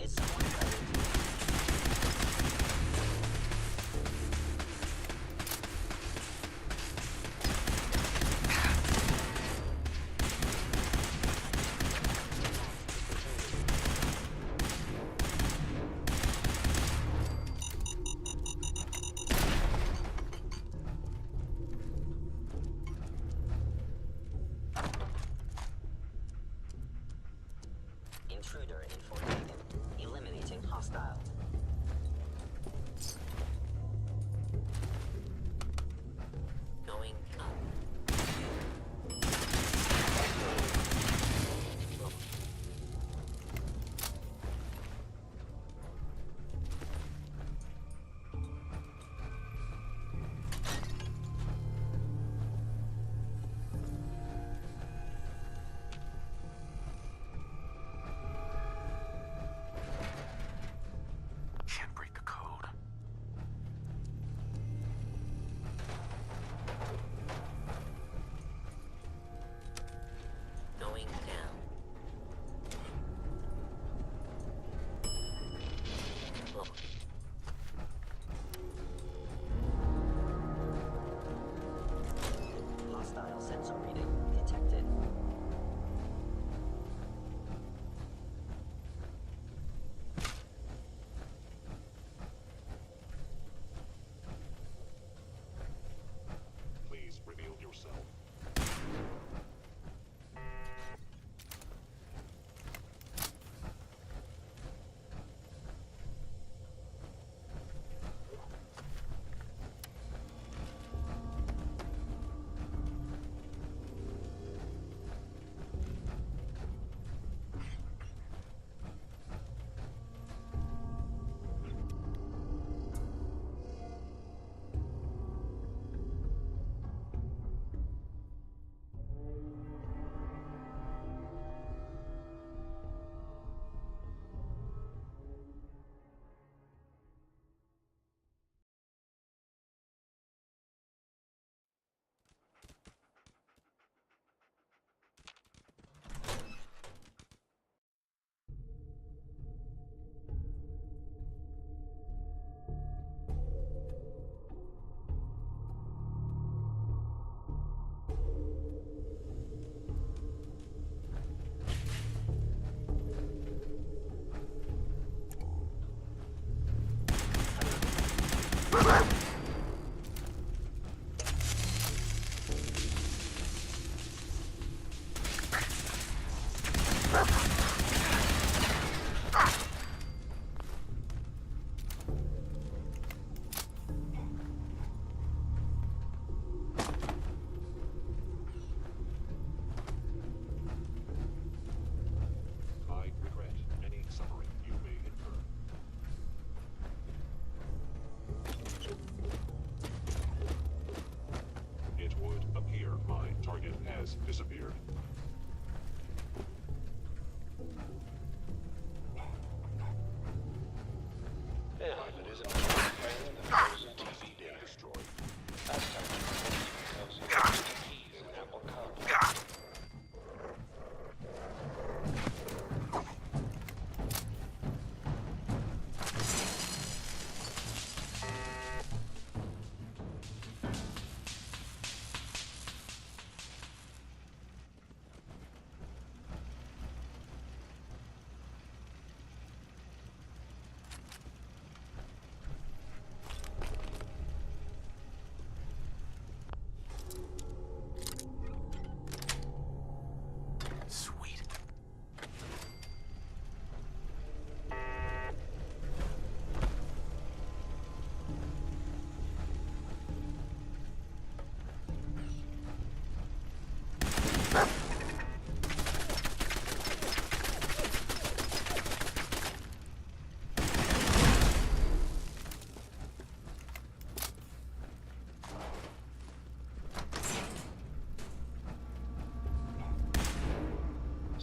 Is someone present? Intruder infiltrated. Eliminating hostile. Going up. Can't break the code. Going down. Look. Hostile sensor reading detected. Please reveal yourself.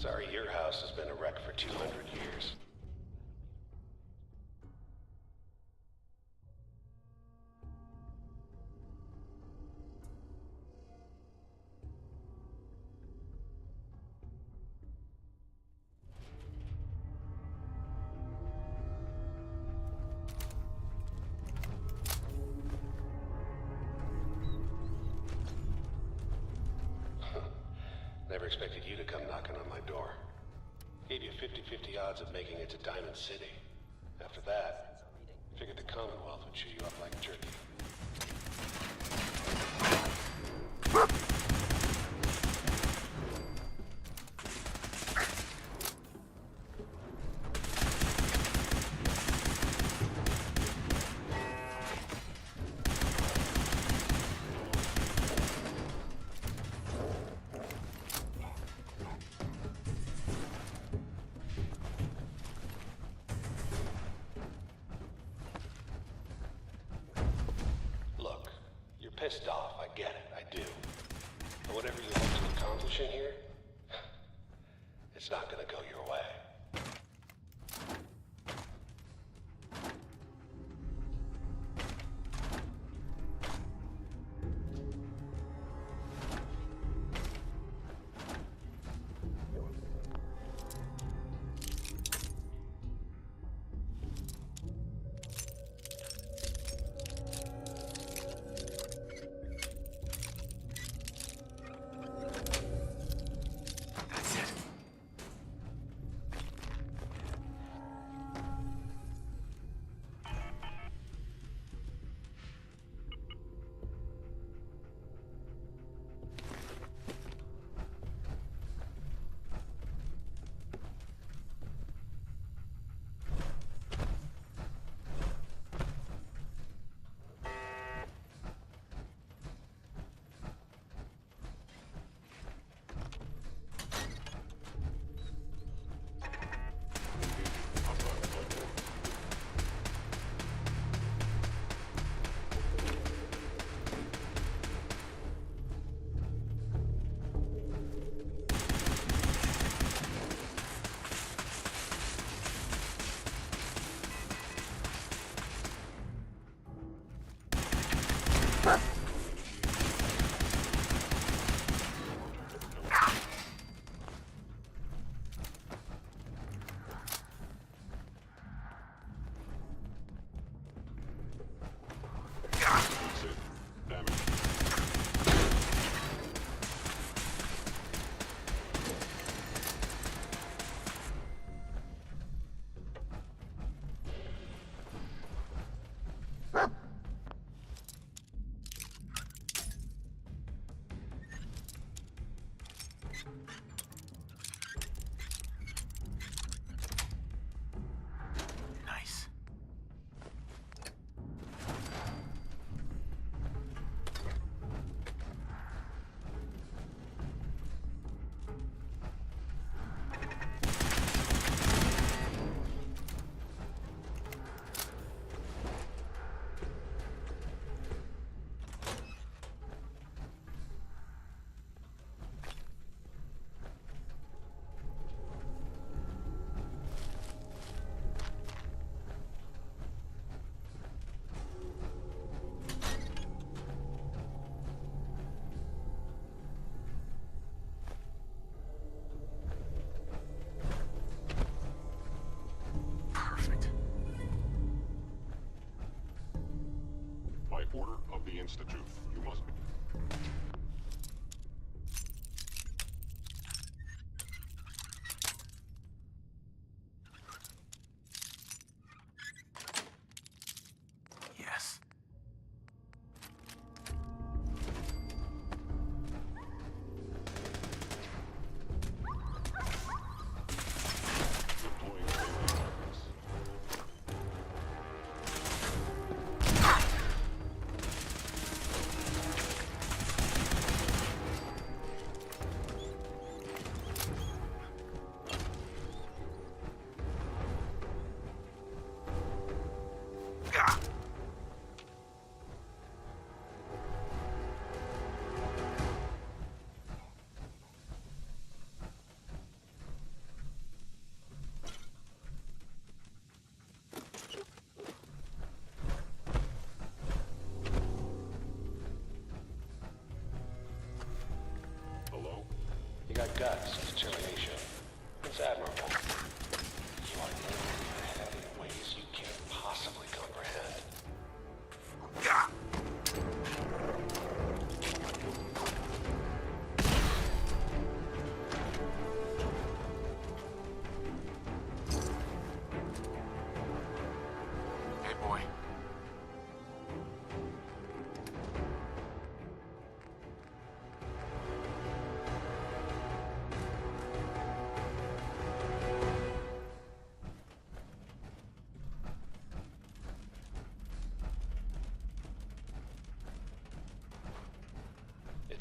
Sorry, your house has been a wreck for 200 years. Never expected you to come knocking on my door. Gave you 50-50 odds of making it to Diamond City. After that, figured the Commonwealth would chew you up like jerky. Pissed off, I get it, I do. But whatever you hope to accomplish in here, it's not gonna go your way. Order of the Institute. You must be. Yes.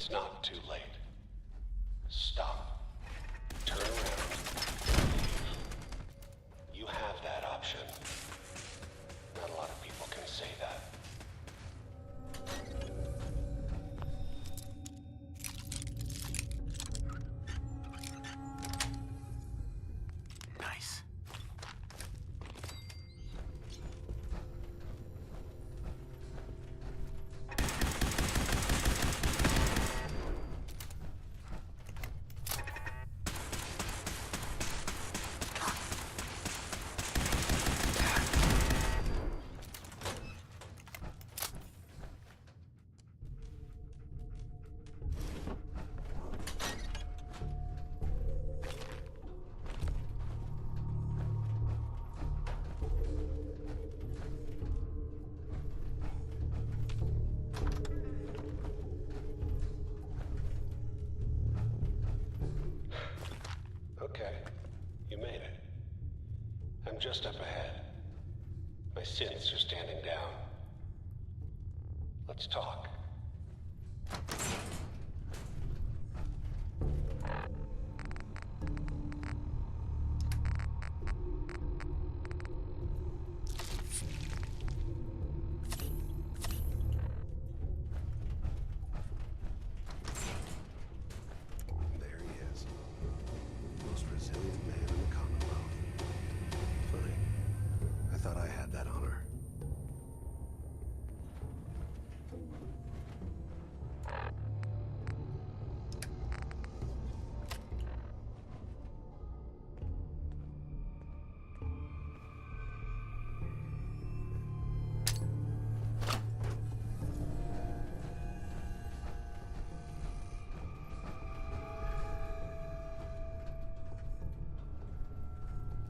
It's not too late. Stop. Turn around. Leave. You have that option. Not a lot of people can say that. Nice. Okay, you made it. I'm just up ahead. My synths are standing down. Let's talk. There he is. Most resilient man in the Commonwealth. Funny. I thought I had that honor.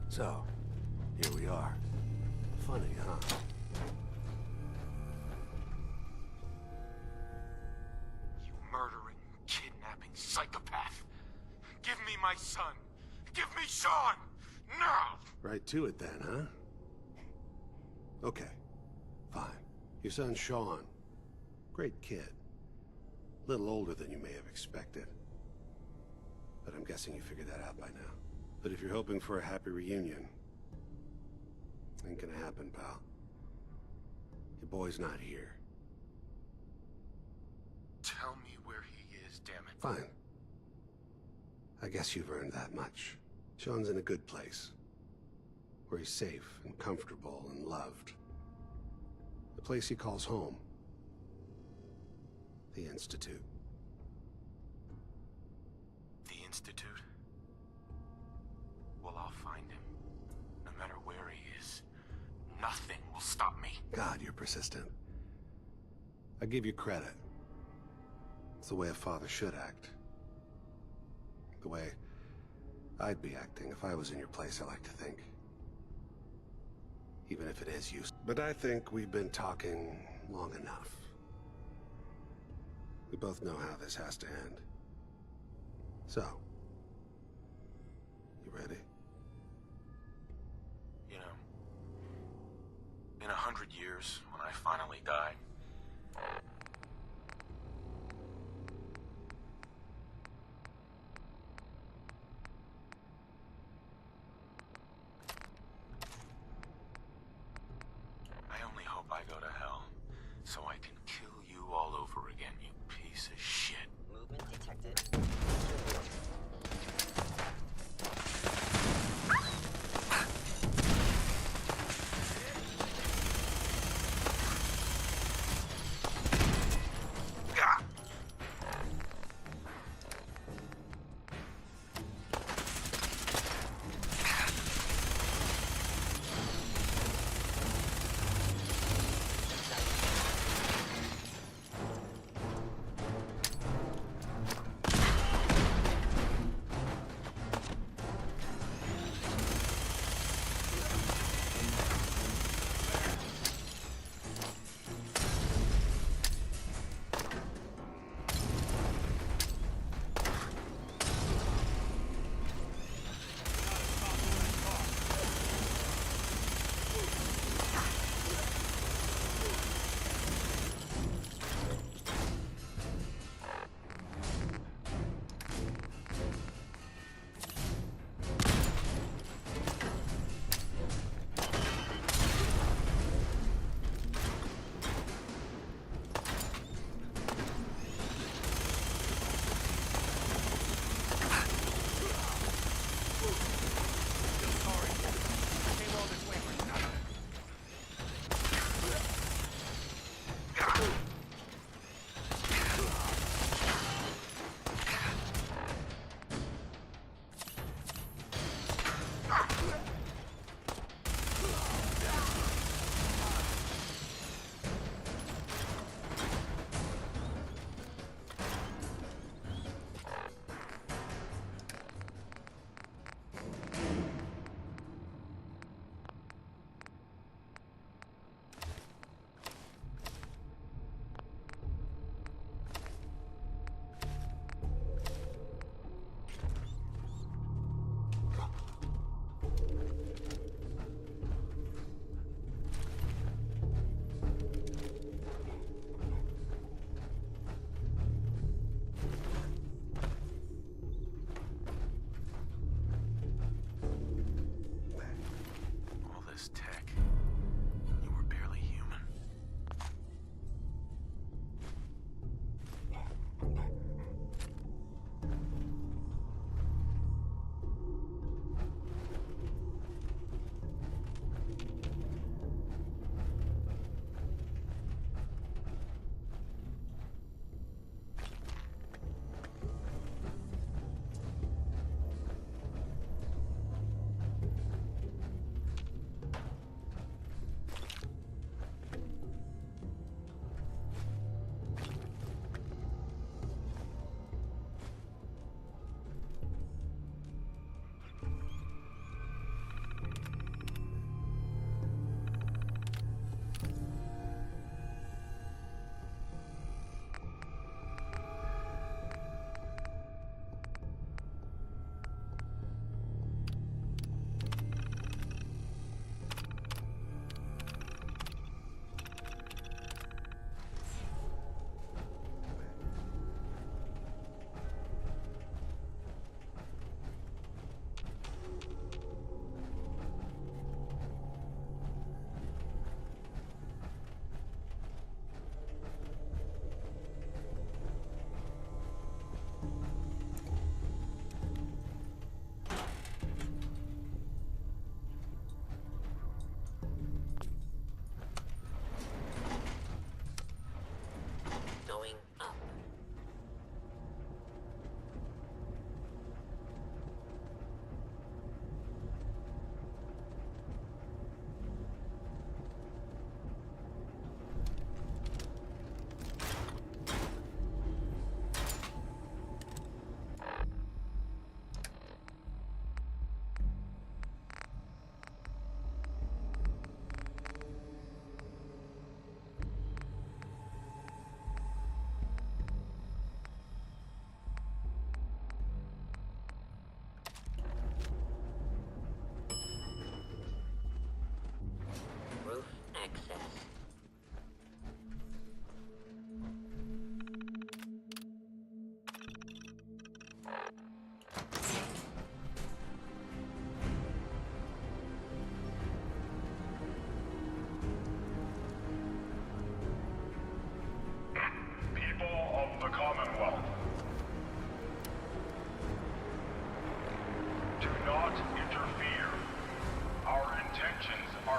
So, here we are. Funny, huh? You murdering, kidnapping psychopath. Give me my son. Give me Sean! Now! Right to it then, huh? Okay. Fine. Your son Sean. Great kid. Little older than you may have expected. But I'm guessing you figured that out by now. But if you're hoping for a happy reunion, ain't gonna happen, pal. Your boy's not here. Tell me where he is, damn it. Fine. I guess you've earned that much. Sean's in a good place. Where he's safe and comfortable and loved. The place he calls home. The Institute. The Institute? Well, I'll find him. No matter where he is. Nothing will stop me. God, you're persistent. I give you credit. It's the way a father should act. The way I'd be acting if I was in your place, I like to think. Even if it is useless. But I think we've been talking long enough. We both know how this has to end. So, you ready? You know, in 100 years, when I finally die, I only hope I go to hell, so I can kill you all over again, you piece of shit. Movement detected.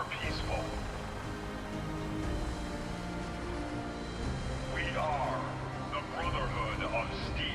are peaceful. We are the Brotherhood of Steel.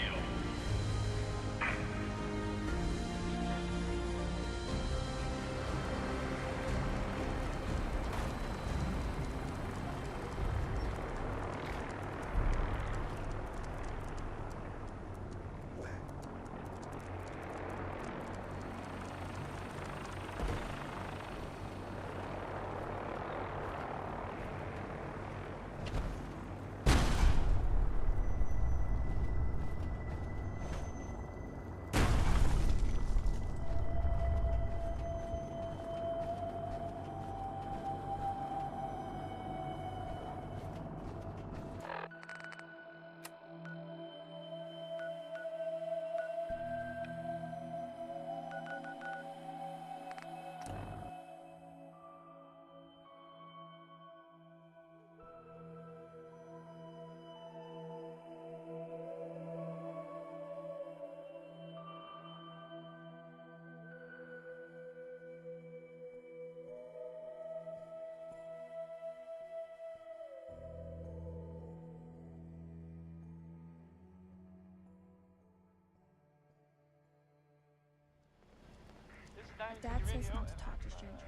Dad says not to talk to strangers.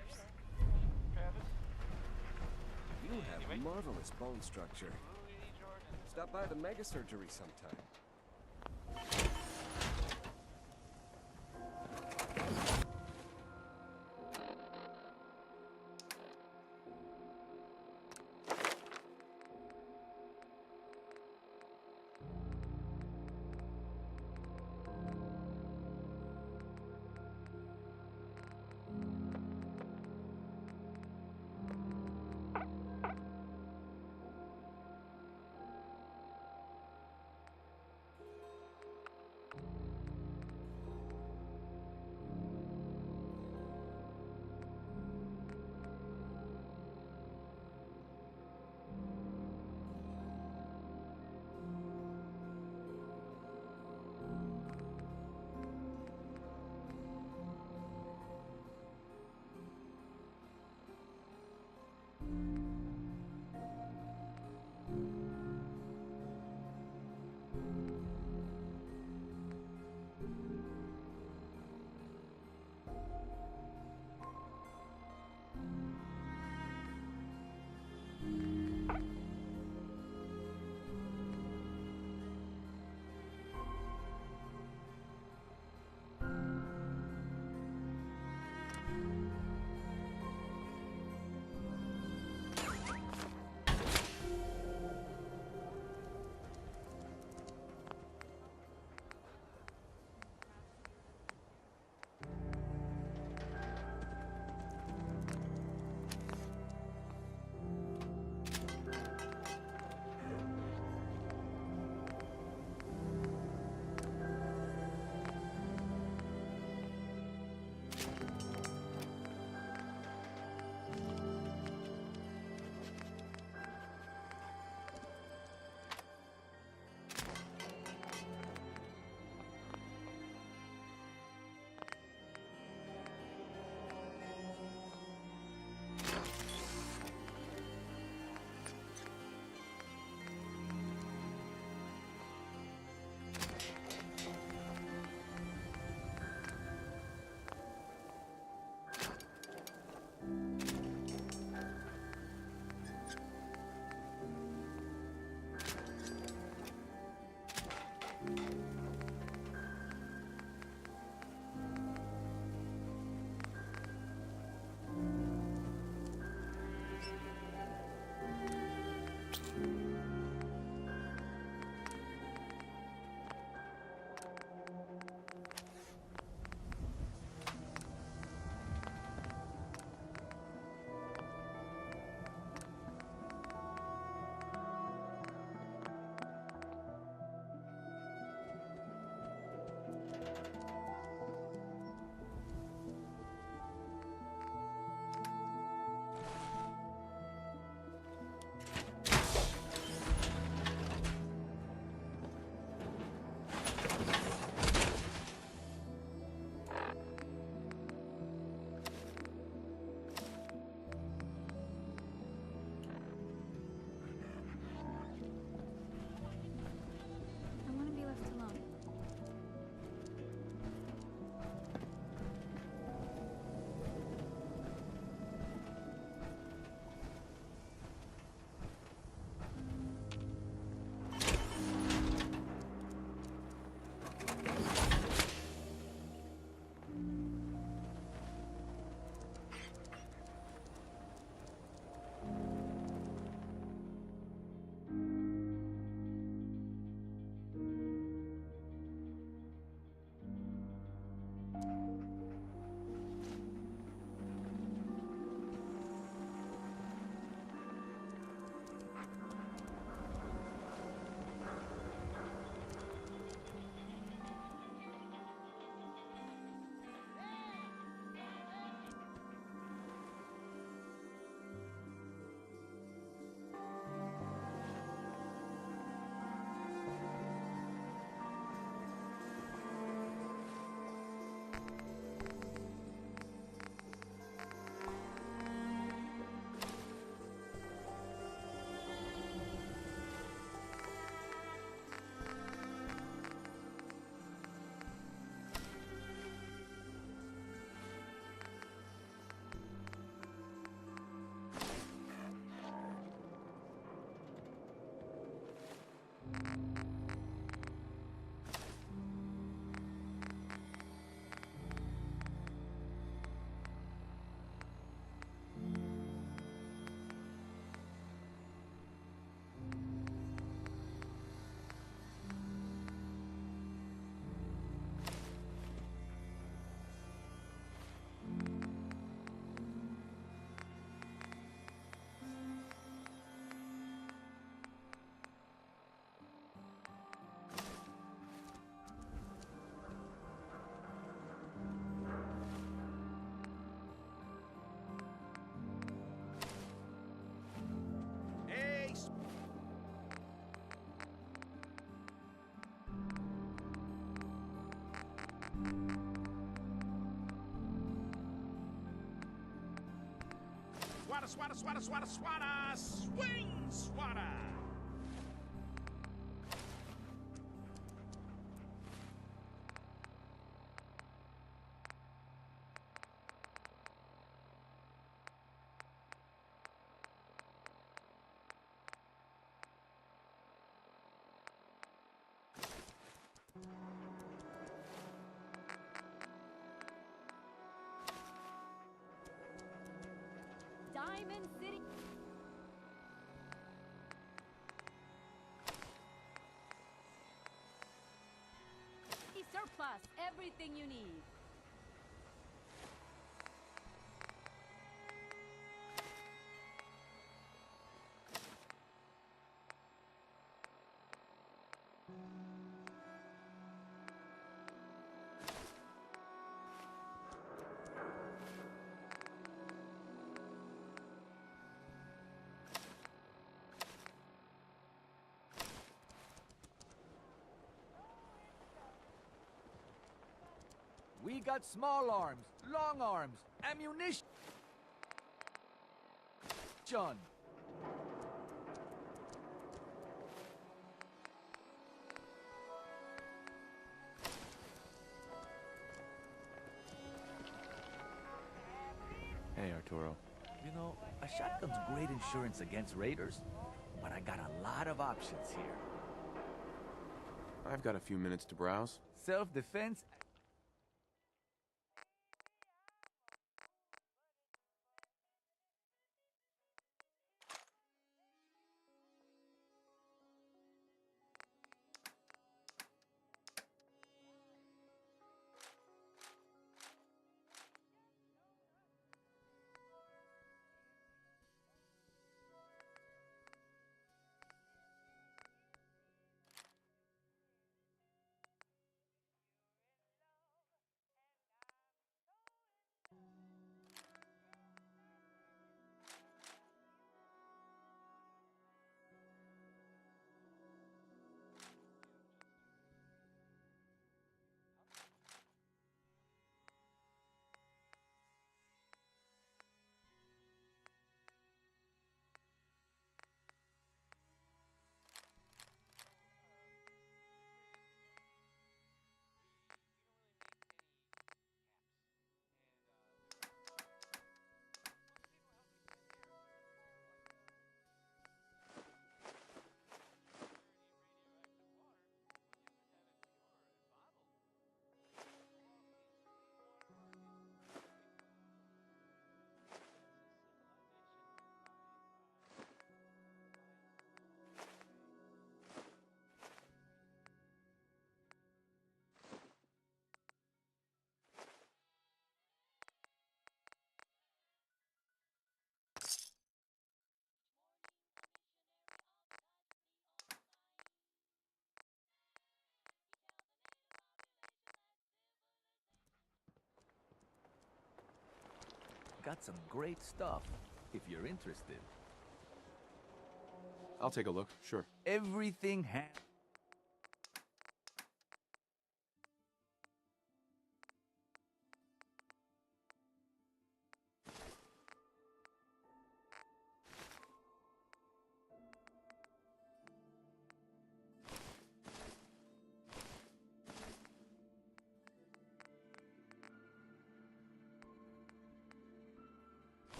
You have marvelous bone structure. Stop by the mega surgery sometime. Swata, swata, swata, swata, swata! Swing, swata! Diamond City. Surplus, everything you need. We got small arms, long arms, ammunition. John. Hey, Arturo. You know, a shotgun's great insurance against raiders, but I got a lot of options here. I've got a few minutes to browse. Self-defense. Got some great stuff, if you're interested. I'll take a look, sure. Everything has...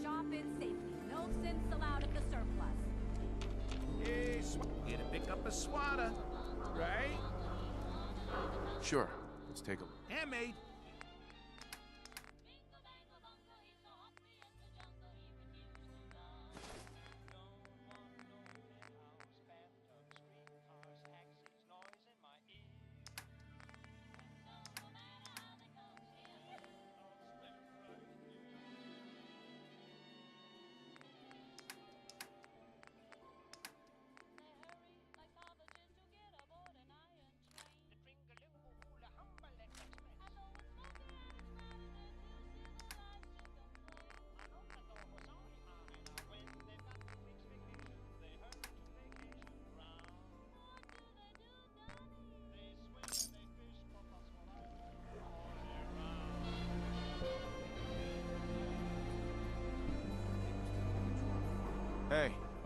Shop in safety. No sins allowed at the surplus. Hey, here to pick up a swatter, right? Sure. Let's take a look. Handmade.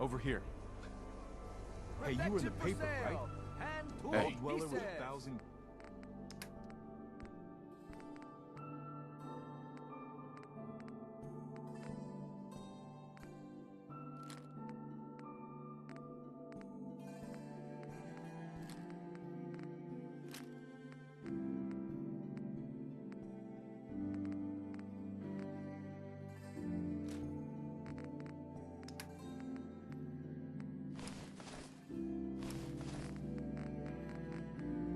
Over here. Hey, you were in the paper, right? Hey. Dweller with 1,000...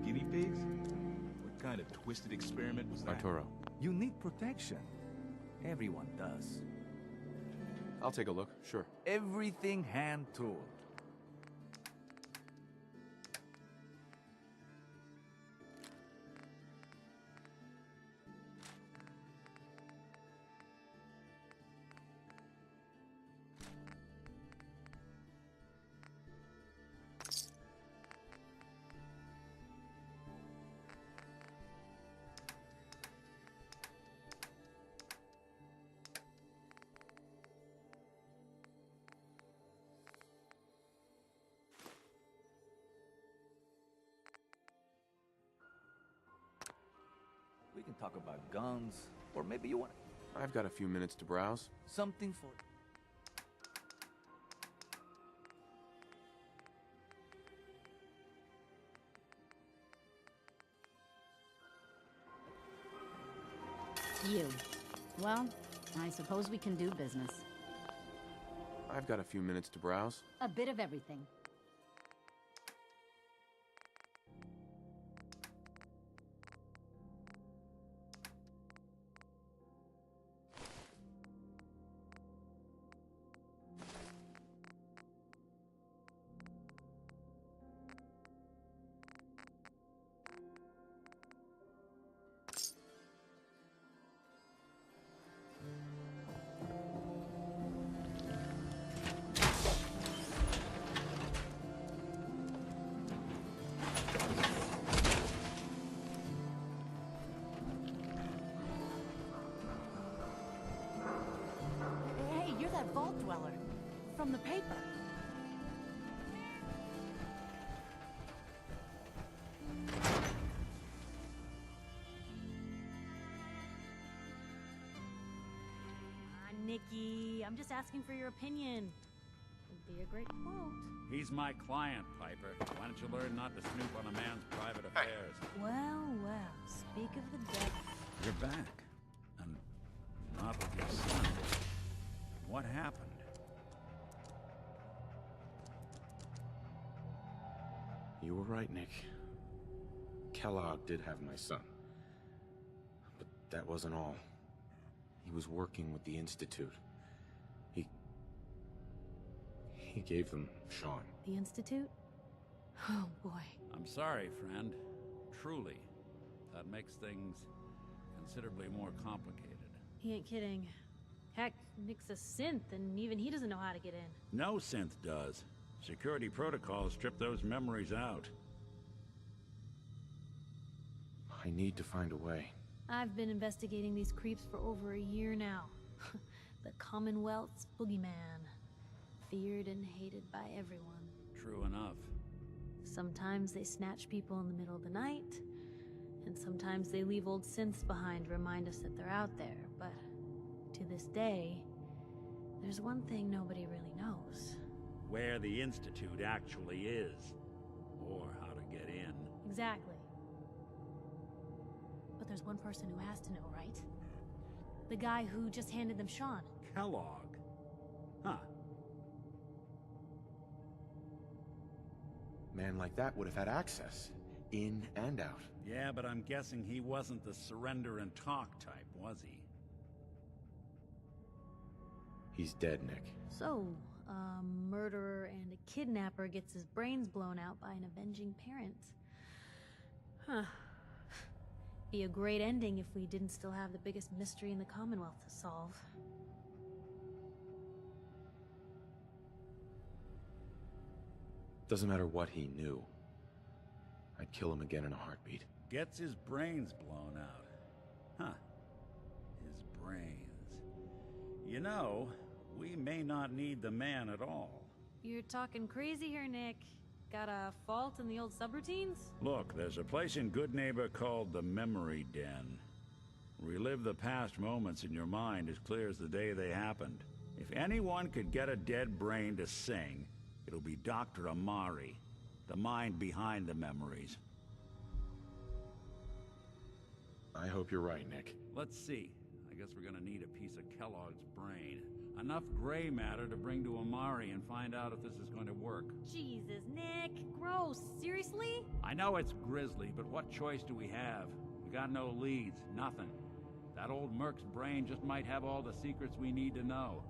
Guinea pigs? What kind of twisted experiment was that? Arturo. You need protection. Everyone does. I'll take a look, sure. Everything hand-tooled. We can talk about guns, or maybe you want... I've got a few minutes to browse. Something for... You. Well, I suppose we can do business. I've got a few minutes to browse. A bit of everything. Hey, you're that vault dweller from the paper. Nikki, I'm just asking for your opinion. Would be a great quote. He's my client, Piper. Why don't you learn not to snoop on a man's private affairs? Well, well, speak of the devil. You're back. And not with your son. What happened? You were right, Nick. Kellogg did have my son. But that wasn't all. He was working with the Institute. He gave them Sean. The Institute? Oh, boy. I'm sorry, friend. Truly. That makes things considerably more complicated. He ain't kidding. Heck, Nick's a synth, and even he doesn't know how to get in. No synth does. Security protocols strip those memories out. I need to find a way. I've been investigating these creeps for over a year now. The Commonwealth's boogeyman. Feared and hated by everyone. True enough. Sometimes they snatch people in the middle of the night, and sometimes they leave old synths behind to remind us that they're out there, but to this day, there's one thing nobody really knows. Where the Institute actually is. Or how to get in. Exactly. But there's one person who has to know, right? The guy who just handed them Sean. Kellogg. Huh. Man like that would have had access. In and out. Yeah, but I'm guessing he wasn't the surrender and talk type, was he? He's dead, Nick. So, a murderer and a kidnapper gets his brains blown out by an avenging parent. Huh. Be a great ending if we didn't still have the biggest mystery in the Commonwealth to solve. Doesn't matter what he knew. I'd kill him again in a heartbeat. Gets his brains blown out. Huh. His brains. You know, we may not need the man at all. You're talking crazy here, Nick. Got a fault in the old subroutines? Look, there's a place in Good Neighbor called the Memory Den. Relive the past moments in your mind as clear as the day they happened. If anyone could get a dead brain to sing, it'll be Dr. Amari, the mind behind the memories. I hope you're right, Nick. Let's see. I guess we're gonna need a piece of Kellogg's brain. Enough gray matter to bring to Amari and find out if this is going to work. Jesus, Nick. Gross. Seriously? I know it's grisly, but what choice do we have? We got no leads, nothing. That old Merc's brain just might have all the secrets we need to know.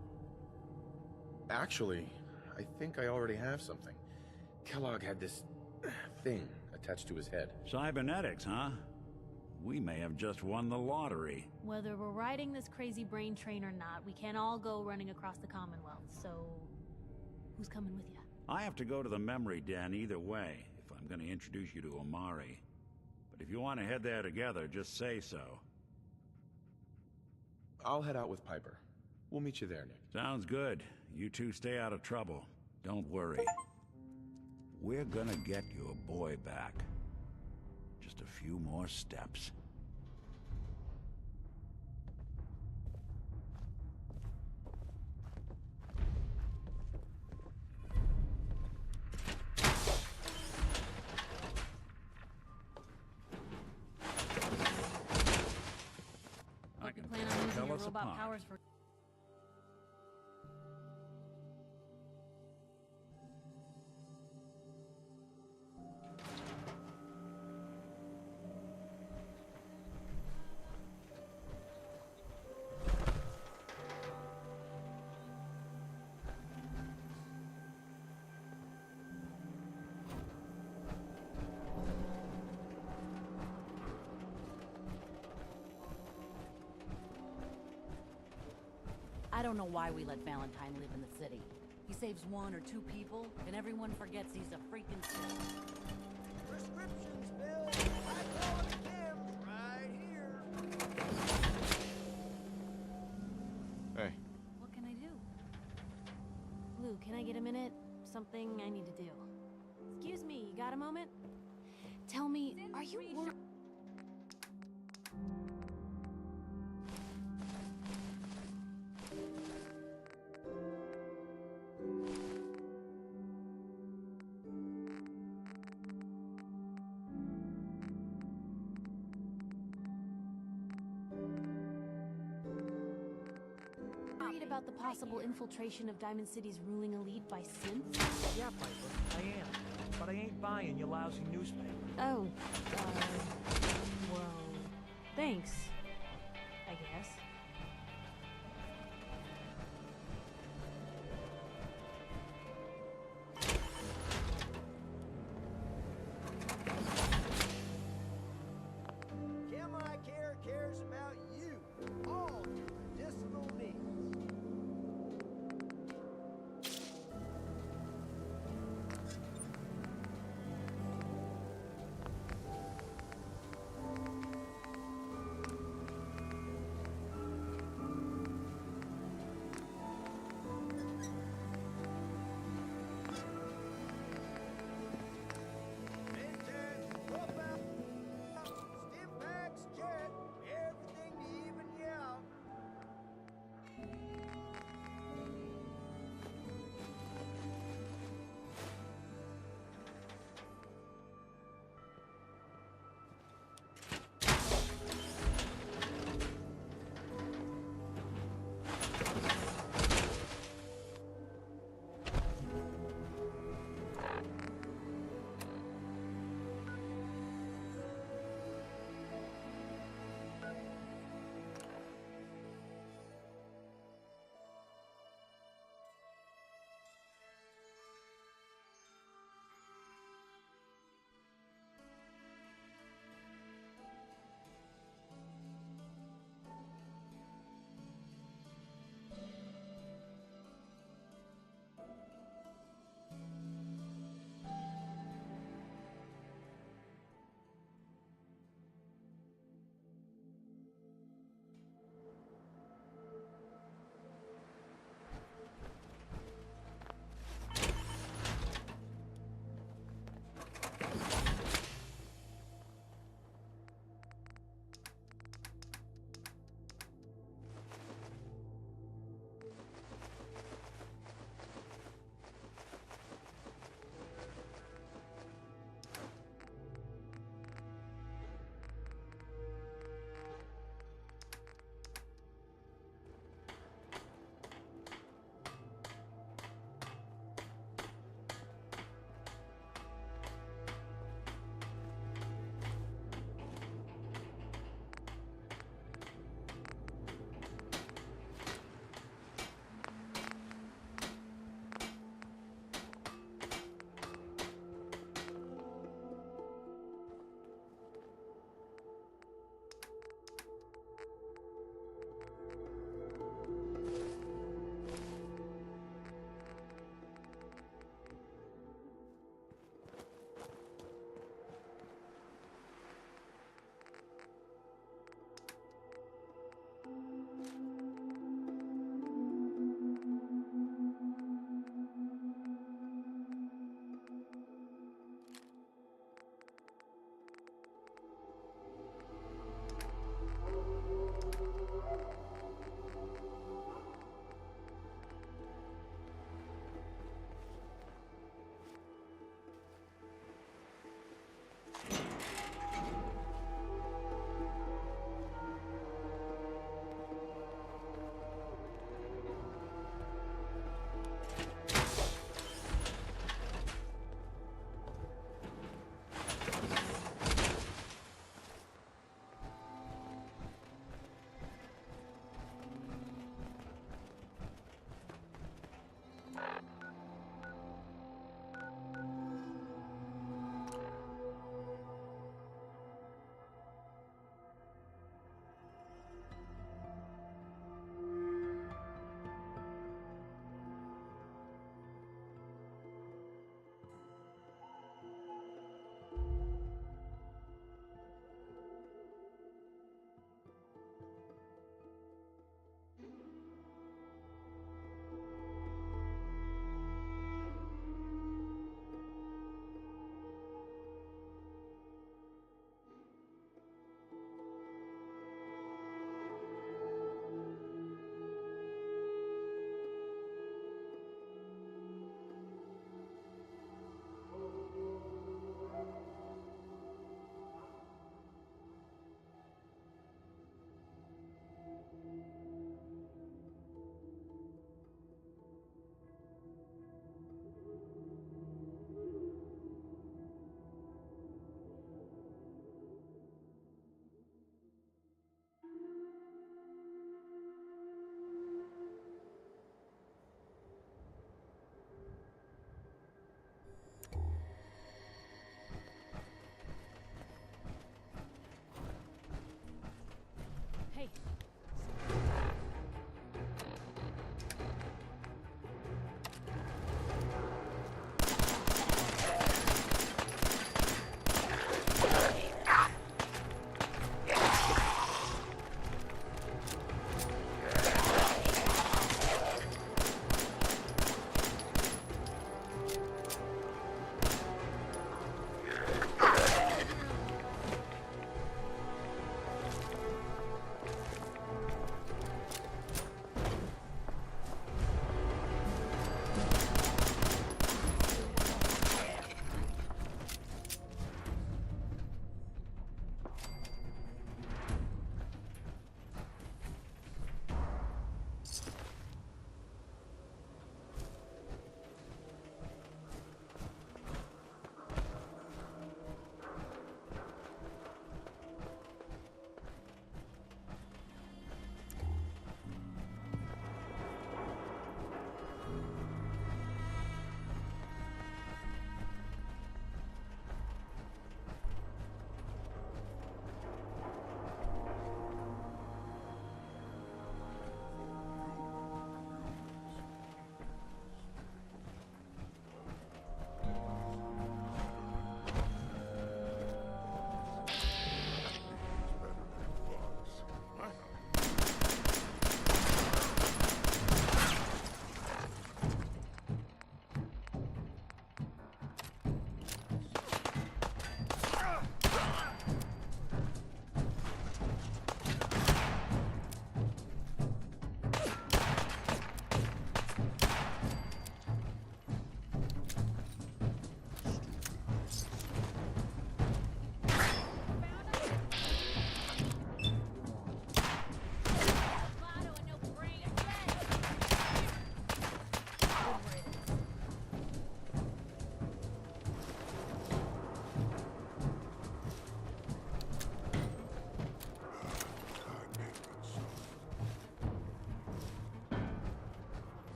Actually, I think I already have something. Kellogg had this thing attached to his head. Cybernetics, huh? We may have just won the lottery. Whether we're riding this crazy brain train or not, we can't all go running across the Commonwealth, so... who's coming with you? I have to go to the Memory Den either way, if I'm going to introduce you to Amari. But if you want to head there together, just say so. I'll head out with Piper. We'll meet you there, Nick. Sounds good. You two stay out of trouble. Don't worry. We're gonna get your boy back. Just a few more steps. I can plan on using your robot powers for... I don't know why we let Valentine live in the city. He saves one or two people, and everyone forgets he's a freaking kid. Prescriptions, Bill. High-quality chems right here. Hey. What can I do? Lou, can I get a minute? Something I need to do. Excuse me, you got a moment? Tell me, are you worried? About the possible infiltration of Diamond City's ruling elite by synths? Yeah, Piper, I am. But I ain't buying your lousy newspaper. Oh, well, thanks, I guess. Chemi-Care cares about you, all your medicinal needs.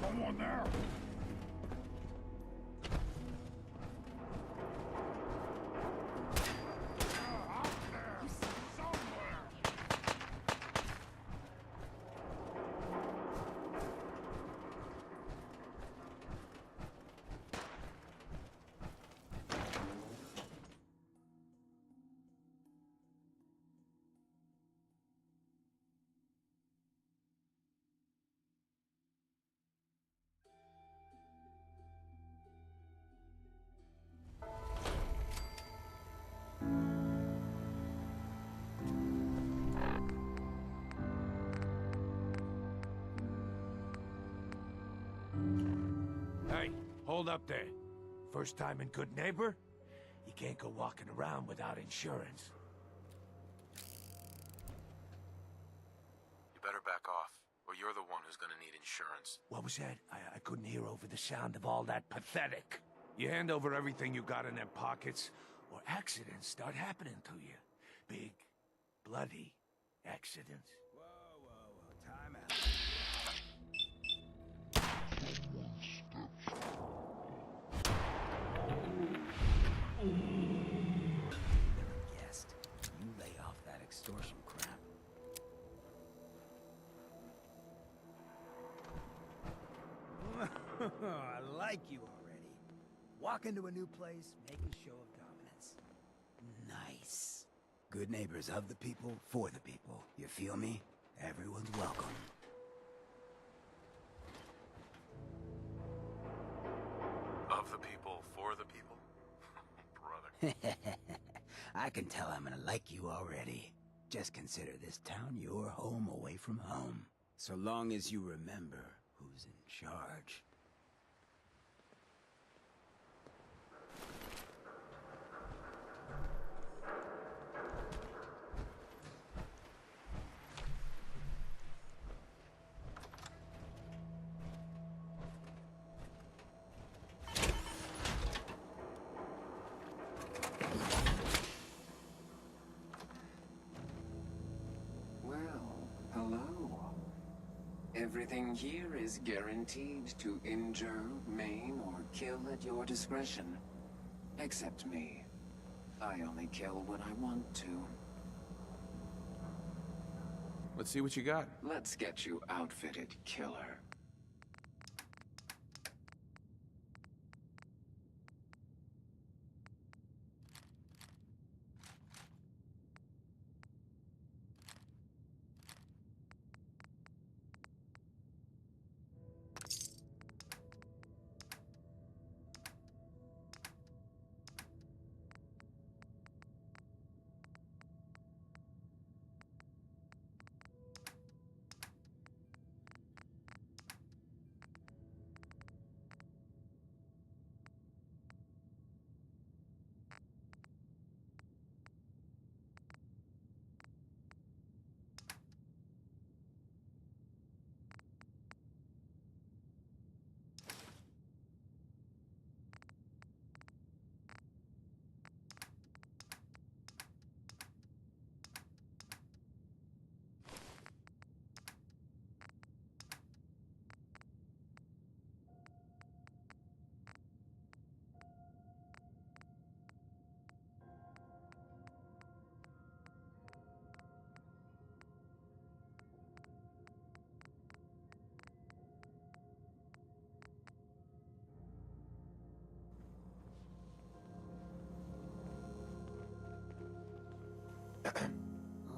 Someone there! Hey, hold up there. First time in Good Neighbor? You can't go walking around without insurance. You better back off, or you're the one who's gonna need insurance. What was that? I couldn't hear over the sound of all that pathetic. You hand over everything you got in them pockets, or accidents start happening to you. Big, bloody accidents. Whoa, time out. Guest, you lay off that extortion crap. I like you already. Walk into a new place, make a show of dominance. Nice. Good neighbors of the people, for the people. You feel me? Everyone's welcome. Of the people, for the people? Brother. I can tell I'm gonna like you already. Just consider this town your home away from home. So long as you remember who's in charge. Well, hello. Everything here is guaranteed to injure, maim, or kill at your discretion. Except me. I only kill when I want to. Let's see what you got. Let's get you outfitted, killer.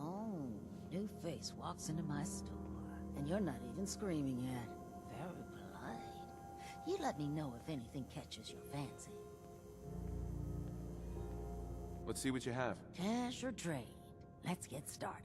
Oh, new face walks into my store, and you're not even screaming yet. Very polite. You let me know if anything catches your fancy. Let's see what you have. Cash or trade? Let's get started.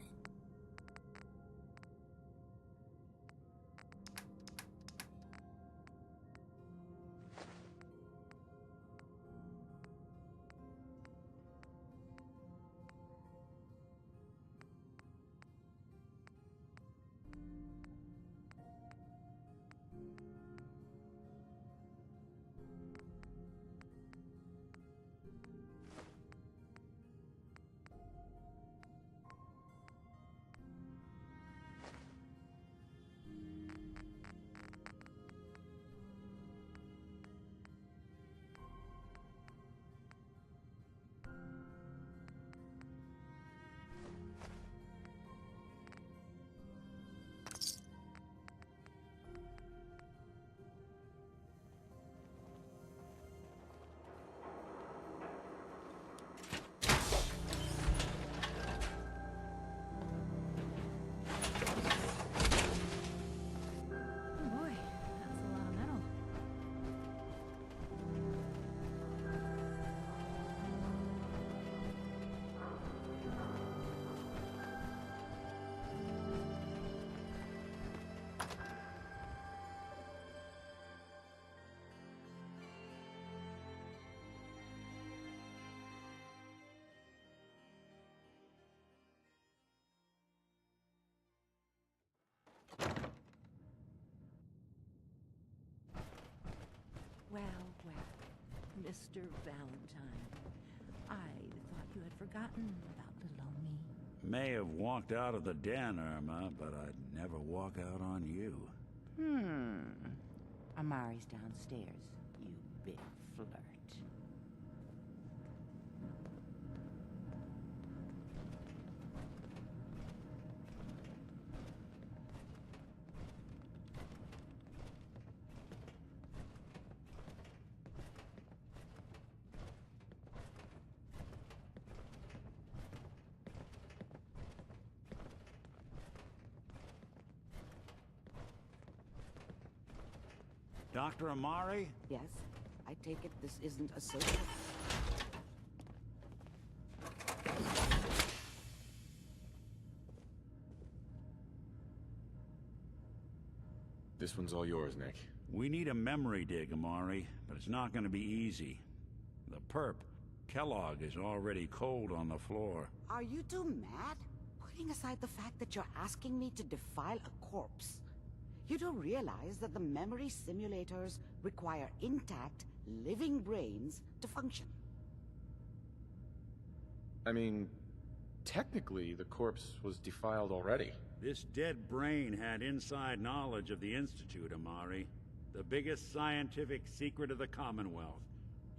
Mr. Valentine. I thought you had forgotten about little old me. May have walked out of the den, Irma, but I'd never walk out on you. Amari's downstairs, you big flirt. Dr. Amari? Yes? I take it this isn't a social... This one's all yours, Nick. We need a memory dig, Amari, but it's not going to be easy. The perp, Kellogg, is already cold on the floor. Are you two mad? Putting aside the fact that you're asking me to defile a corpse, you do realize that the memory simulators require intact, living brains to function. I mean, technically, the corpse was defiled already. This dead brain had inside knowledge of the Institute, Amari. The biggest scientific secret of the Commonwealth.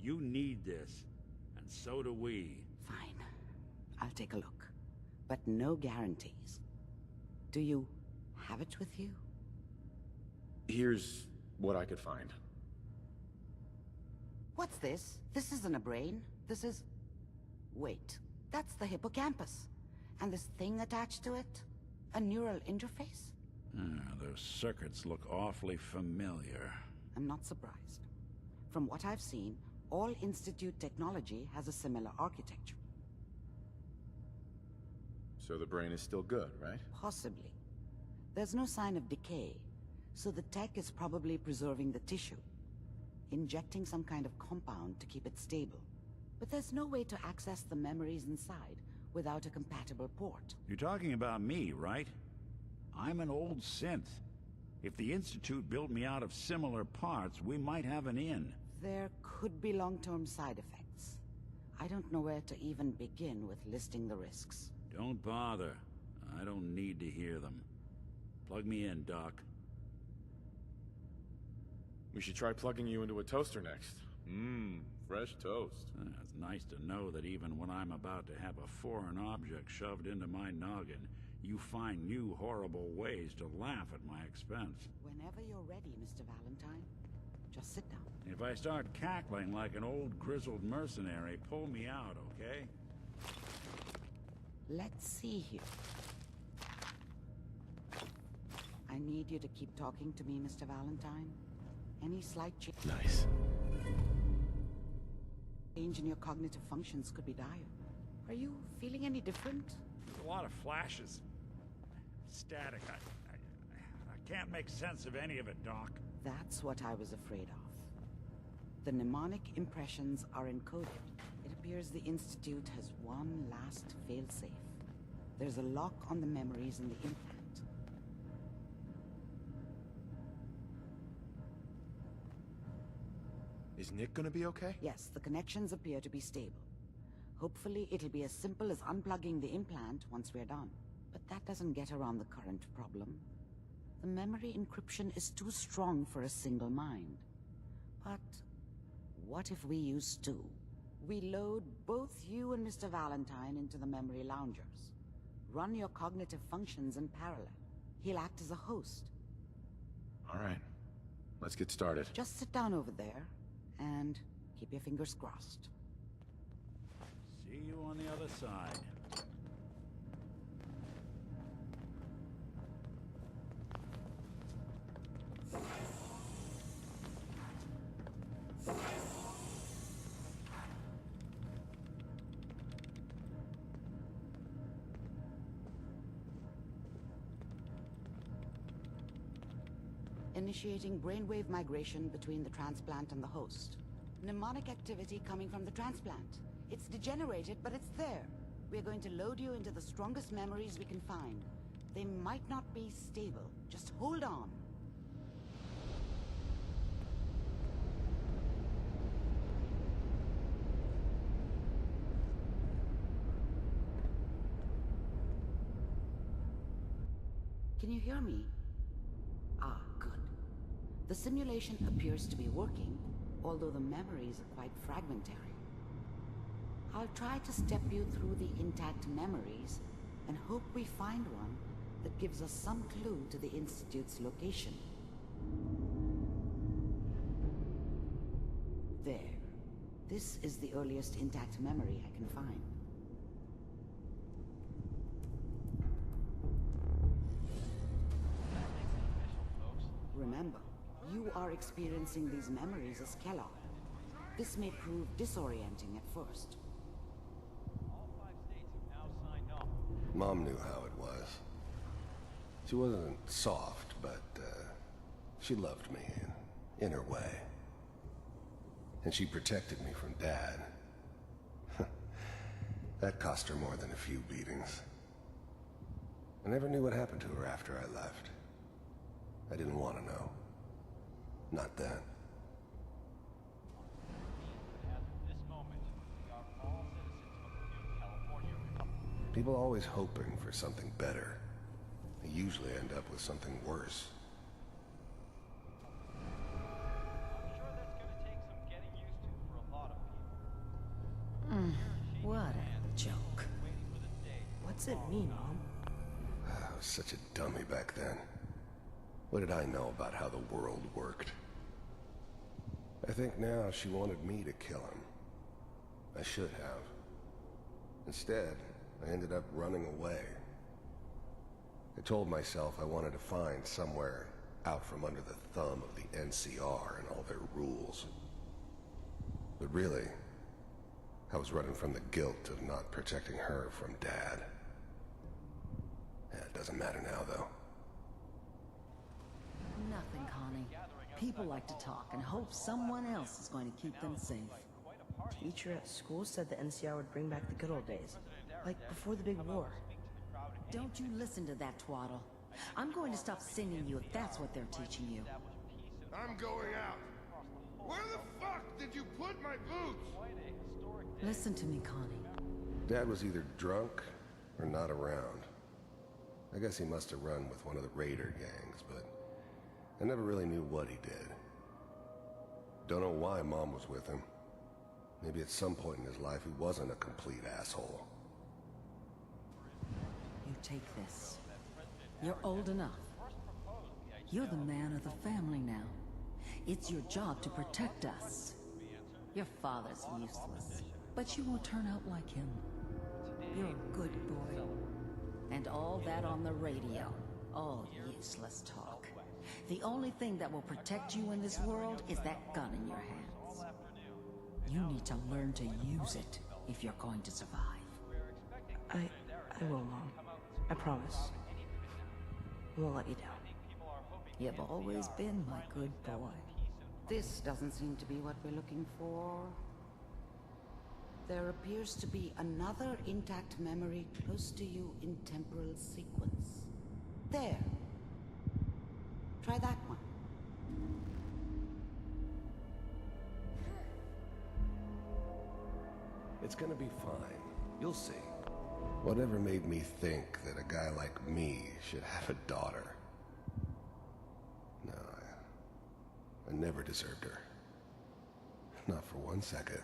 You need this, and so do we. Fine. I'll take a look. But no guarantees. Do you have it with you? Here's what I could find. What's this? This isn't a brain. This is... Wait. That's the hippocampus. And this thing attached to it? A neural interface? Those circuits look awfully familiar. I'm not surprised. From what I've seen, all Institute technology has a similar architecture. So the brain is still good, right? Possibly. There's no sign of decay, so the tech is probably preserving the tissue, injecting some kind of compound to keep it stable. But there's no way to access the memories inside without a compatible port. You're talking about me, right? I'm an old synth. If the Institute built me out of similar parts, we might have an in. There could be long-term side effects. I don't know where to even begin with listing the risks. Don't bother. I don't need to hear them. Plug me in, Doc. We should try plugging you into a toaster next. Fresh toast. It's nice to know that even when I'm about to have a foreign object shoved into my noggin, you find new horrible ways to laugh at my expense. Whenever you're ready, Mr. Valentine, just sit down. If I start cackling like an old grizzled mercenary, pull me out, okay? Let's see here. I need you to keep talking to me, Mr. Valentine. Any slight Nice. change in your cognitive functions could be dire. Are you feeling any different? There's a lot of flashes. Static. I can't make sense of any of it, Doc. That's what I was afraid of. The mnemonic impressions are encoded. It appears the Institute has one last failsafe. There's a lock on the memories in the implant. Is Nick gonna be okay? Yes, the connections appear to be stable. Hopefully it'll be as simple as unplugging the implant once we're done. But that doesn't get around the current problem. The memory encryption is too strong for a single mind. But what if we use two? We load both you and Mr. Valentine into the memory loungers. Run your cognitive functions in parallel. He'll act as a host. All right. Let's get started. Just sit down over there and keep your fingers crossed. See you on the other side. Initiating brainwave migration between the transplant and the host. Mnemonic activity coming from the transplant. It's degenerated, but it's there. We're going to load you into the strongest memories we can find. They might not be stable. Just hold on. Can you hear me? Ah, good. The simulation appears to be working, although the memories are quite fragmentary. I'll try to step you through the intact memories and hope we find one that gives us some clue to the Institute's location. There. This is the earliest intact memory I can find. Remember, you are experiencing these memories as Kellogg. This may prove disorienting at first. Mom knew how it was. She wasn't soft, but she loved me in her way. And she protected me from Dad. That cost her more than a few beatings. I never knew what happened to her after I left. I didn't want to know. Not then. People always hoping for something better. They usually end up with something worse. What a joke. What's it mean, Mom? I was such a dummy back then. What did I know about how the world worked? I think now she wanted me to kill him. I should have. Instead, I ended up running away. I told myself I wanted to find somewhere out from under the thumb of the NCR and all their rules. But really, I was running from the guilt of not protecting her from Dad. Yeah, it doesn't matter now, though. Nothing, Connie. People like to talk and hope someone else is going to keep them safe. Teacher at school said the NCR would bring back the good old days. Like before the big war. Don't you listen to that twaddle. I'm going to stop singing you if that's what they're teaching you. I'm going out. Where the fuck did you put my boots? Listen to me, Connie. Dad was either drunk or not around. I guess he must have run with one of the raider gangs, but I never really knew what he did. Don't know why Mom was with him. Maybe at some point in his life he wasn't a complete asshole. You take this. You're old enough. You're the man of the family now. It's your job to protect us. Your father's useless, but you won't turn out like him. You're a good boy. And all that on the radio. All useless talk. The only thing that will protect you in this world is that gun in your hands. You need to learn to use it if you're going to survive. I will, Mom. I promise. I won't let you down. You've always been my good boy. This doesn't seem to be what we're looking for. There appears to be another intact memory close to you in temporal sequence. There. Try that one. It's gonna be fine. You'll see. Whatever made me think that a guy like me should have a daughter? No, I never deserved her. Not for 1 second.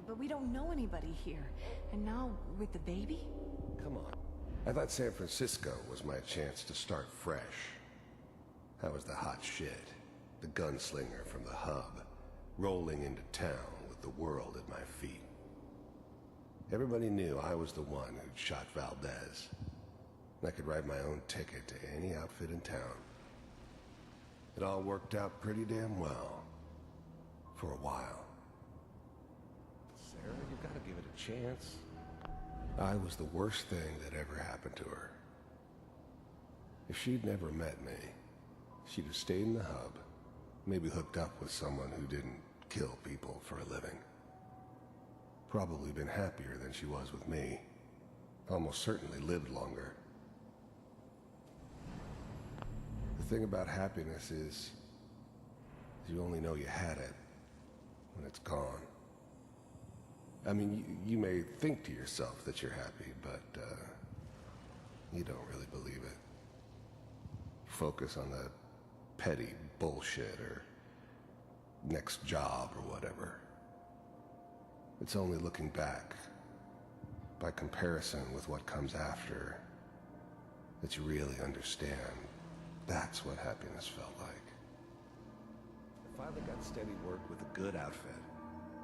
But we don't know anybody here. And now, with the baby? Come on. I thought San Francisco was my chance to start fresh. I was the hot shit. The gunslinger from the hub. Rolling into town with the world at my feet. Everybody knew I was the one who'd shot Valdez. And I could write my own ticket to any outfit in town. It all worked out pretty damn well. For a while. Sarah, you gotta give it a chance. I was the worst thing that ever happened to her. If she'd never met me, she'd have stayed in the hub, maybe hooked up with someone who didn't kill people for a living. Probably been happier than she was with me. Almost certainly lived longer. The thing about happiness is you only know you had it when it's gone. I mean, you may think to yourself that you're happy, but you don't really believe it. Focus on the petty bullshit or next job or whatever. It's only looking back, by comparison with what comes after, that you really understand. That's what happiness felt like. I finally got steady work with a good outfit.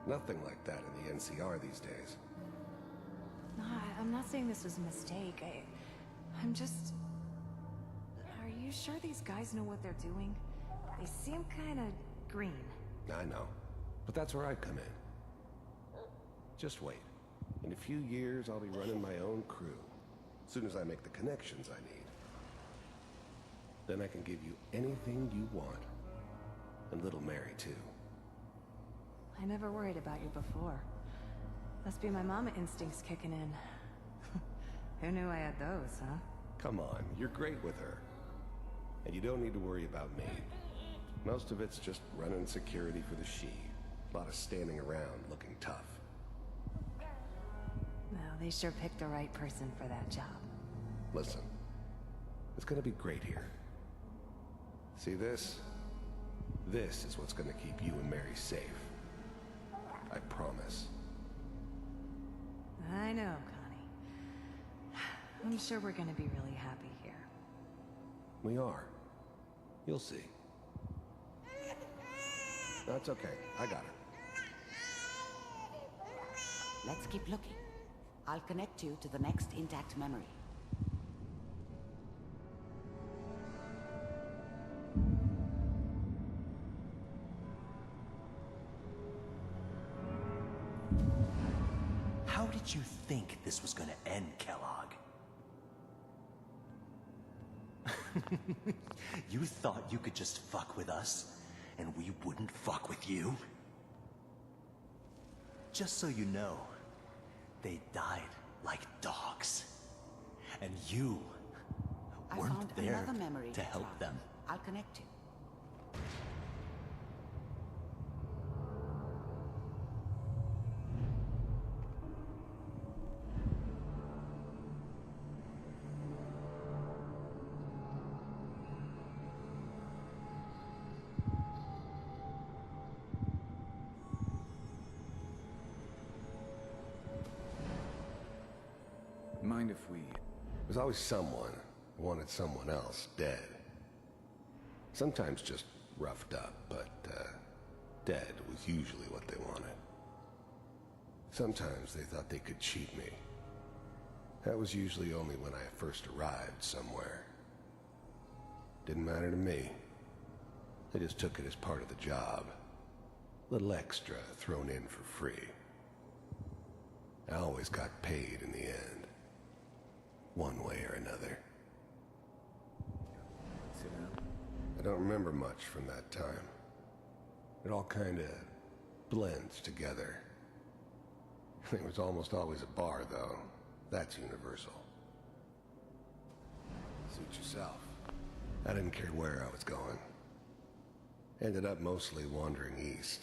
Nothing like that in the NCR these days. No, I'm not saying this was a mistake. I'm just... Are you sure these guys know what they're doing? They seem kind of green. I know, but that's where I come in. Just wait. In a few years, I'll be running my own crew. As soon as I make the connections I need. Then I can give you anything you want. And little Mary, too. I never worried about you before. Must be my mama instincts kicking in. Who knew I had those, huh? Come on, you're great with her. And you don't need to worry about me. Most of it's just running security for the she. A lot of standing around looking tough. No, they sure picked the right person for that job. Listen, it's gonna be great here. See this? This is what's gonna keep you and Mary safe. I promise. I know, Connie. I'm sure we're gonna be really happy here. We are. You'll see. That's okay. I got it. Let's keep looking. I'll connect you to the next intact memory. How did you think this was gonna end, Kellogg? You thought you could just fuck with us, and we wouldn't fuck with you? Just so you know, they died like dogs. And you weren't there to help them. I'll connect you. Mind if we... There's always someone who wanted someone else dead. Sometimes just roughed up, but dead was usually what they wanted. Sometimes they thought they could cheat me. That was usually only when I first arrived somewhere. Didn't matter to me. They just took it as part of the job. Little extra thrown in for free. I always got paid in the end. One way or another. Sit down. I don't remember much from that time. It all kinda blends together. There was almost always a bar, though. That's universal. Suit yourself. I didn't care where I was going. Ended up mostly wandering east.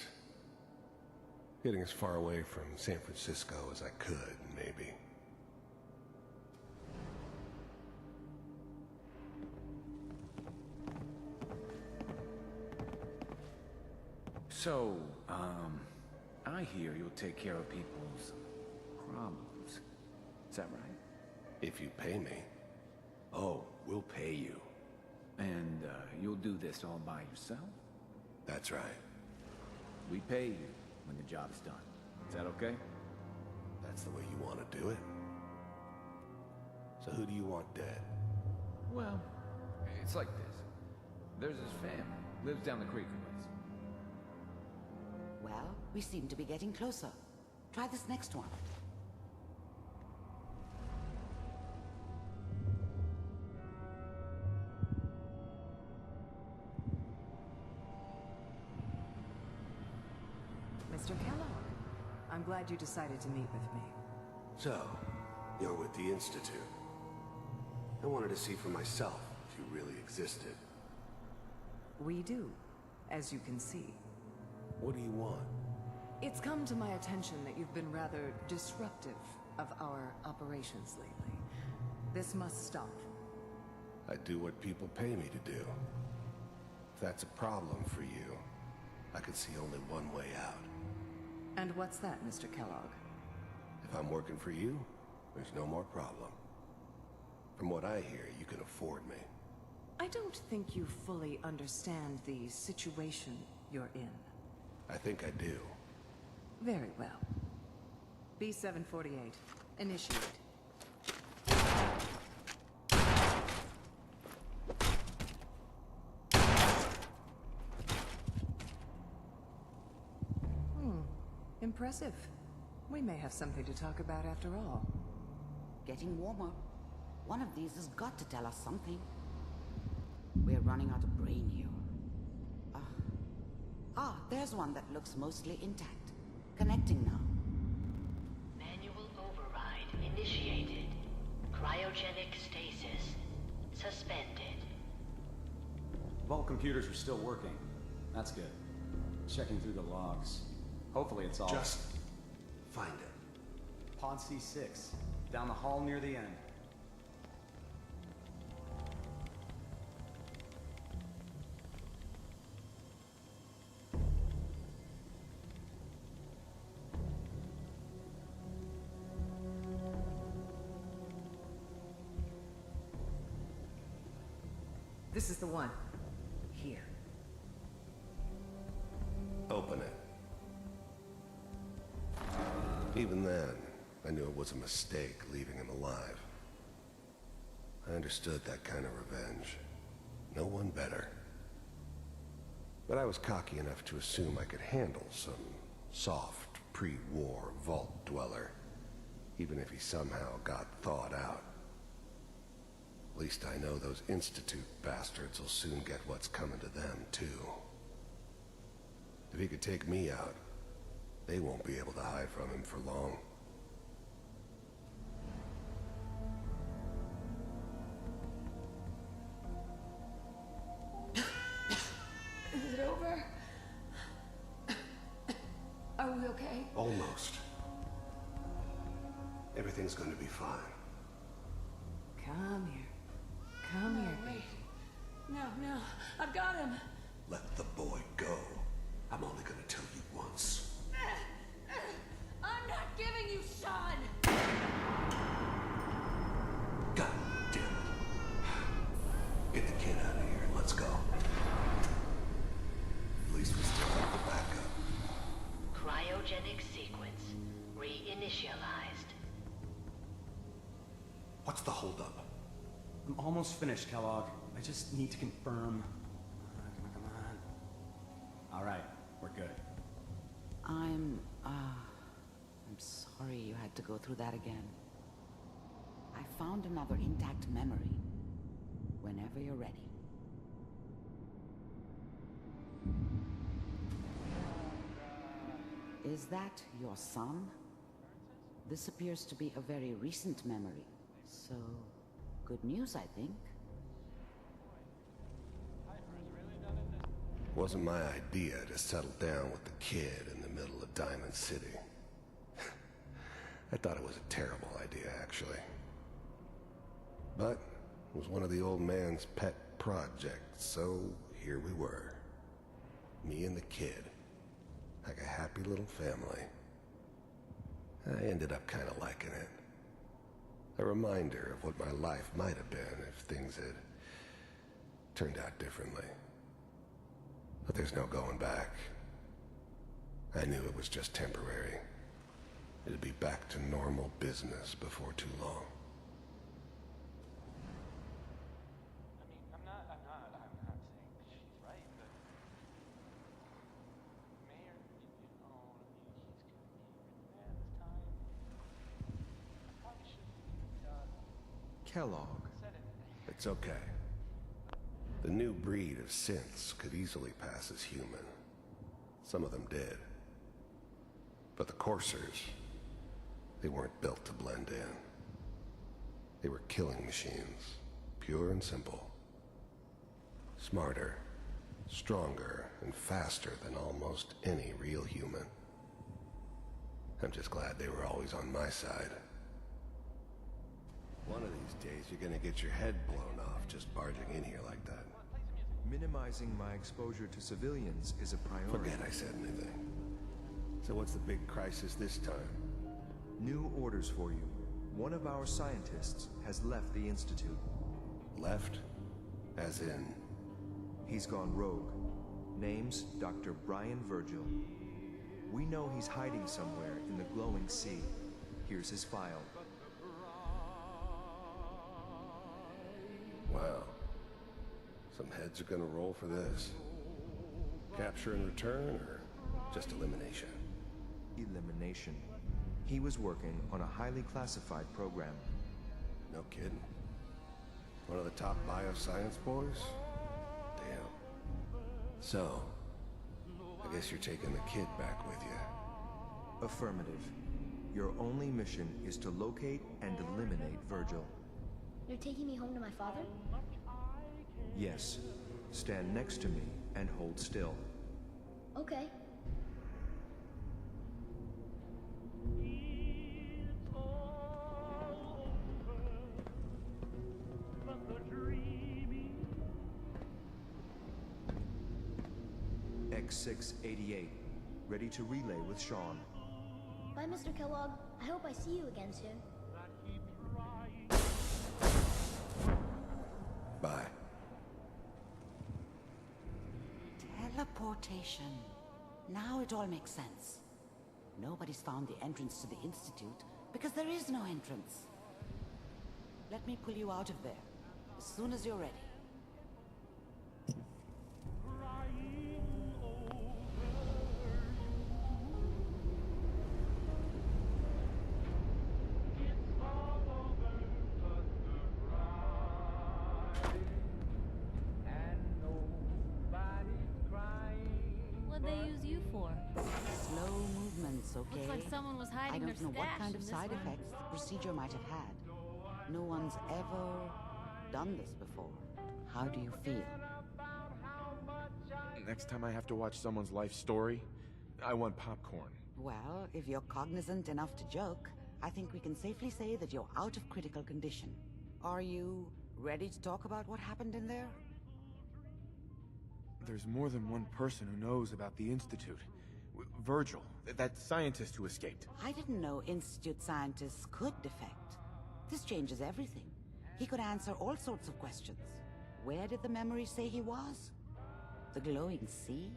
Getting as far away from San Francisco as I could, maybe. So, I hear you'll take care of people's problems. Is that right? If you pay me. Oh, we'll pay you. And, you'll do this all by yourself? That's right. We pay you when the job's done. Is that okay? That's the way you want to do it? So who do you want dead? Well, it's like this. There's his family. Lives down the creek a ways. Well, we seem to be getting closer. Try this next one. Mr. Kellogg, I'm glad you decided to meet with me. So, you're with the Institute. I wanted to see for myself if you really existed. We do, as you can see. What do you want? It's come to my attention that you've been rather disruptive of our operations lately. This must stop. I do what people pay me to do. If that's a problem for you, I can see only one way out. And what's that, Mr. Kellogg? If I'm working for you, there's no more problem. From what I hear, you can afford me. I don't think you fully understand the situation you're in. I think I do. Very well. B-748, initiate. Impressive. We may have something to talk about after all. Getting warmer. One of these has got to tell us something. We're running out of brain here. There's one that looks mostly intact. Connecting now. Manual override initiated. Cryogenic stasis suspended. Vault computers are still working. That's good. Checking through the logs. Hopefully it's all... Just find it. Pod C6. Down the hall near the end. This is the one. Here. Open it. Even then, I knew it was a mistake leaving him alive. I understood that kind of revenge. No one better. But I was cocky enough to assume I could handle some soft, pre-war vault dweller, even if he somehow got thawed out. At least I know those Institute bastards will soon get what's coming to them, too. If he could take me out, they won't be able to hide from him for long. Is it over? Are we okay? Almost. Everything's gonna be fine. Come here. Come here, wait. No, I've got him. Let the boy go. I'm only gonna tell you once. I'm not giving you Sean! God damn it. Get the kid out of here and let's go. At least we still have the backup. Cryogenic sequence reinitialized. What's the holdup? I'm almost finished, Kellogg. I just need to confirm. Come on. All right, we're good. I'm sorry you had to go through that again. I found another intact memory. Whenever you're ready. Is that your son? This appears to be a very recent memory, so good news, I think. Wasn't my idea to settle down with the kid in the middle of Diamond City. I thought it was a terrible idea, actually. But it was one of the old man's pet projects, so here we were. Me and the kid. Like a happy little family. I ended up kind of liking it. A reminder of what my life might have been if things had turned out differently. But there's no going back. I knew it was just temporary. It'd be back to normal business before too long. I'm not saying she's right, but Mayor, he's gonna be there this time. I probably shouldn't have Kellogg. It's okay. The new breed of synths could easily pass as human. Some of them did. But the coursers, they weren't built to blend in. They were killing machines, pure and simple. Smarter, stronger, and faster than almost any real human. I'm just glad they were always on my side. One of these days, you're gonna get your head blown off just barging in here like that. Minimizing my exposure to civilians is a priority. Forget I said anything. So what's the big crisis this time? New orders for you. One of our scientists has left the Institute. Left? As in? He's gone rogue. Name's Dr. Brian Virgil. We know he's hiding somewhere in the glowing sea. Here's his file. Wow. Some heads are gonna roll for this. Capture and return, or just elimination? Elimination. He was working on a highly classified program. No kidding. One of the top bioscience boys? Damn. So, I guess you're taking the kid back with you. Affirmative. Your only mission is to locate and eliminate Virgil. You're taking me home to my father? Yes. Stand next to me and hold still. Okay. X688. Ready to relay with Sean. Bye, Mr. Kellogg. I hope I see you again soon. Bye. Teleportation. Now it all makes sense. Nobody's found the entrance to the Institute because there is no entrance. Let me pull you out of there as soon as you're ready. What'd they use you for? Slow movements, okay? Looks like someone was hiding their I don't know what stash kind of in this side one. effects the procedure might have had. No one's ever done this before. How do you feel? Next time I have to watch someone's life story, I want popcorn. Well, if you're cognizant enough to joke, I think we can safely say that you're out of critical condition. Are you ready to talk about what happened in there? There's more than one person who knows about the Institute. Virgil, that scientist who escaped. I didn't know Institute scientists could defect. This changes everything. He could answer all sorts of questions. Where did the memory say he was? The glowing sea?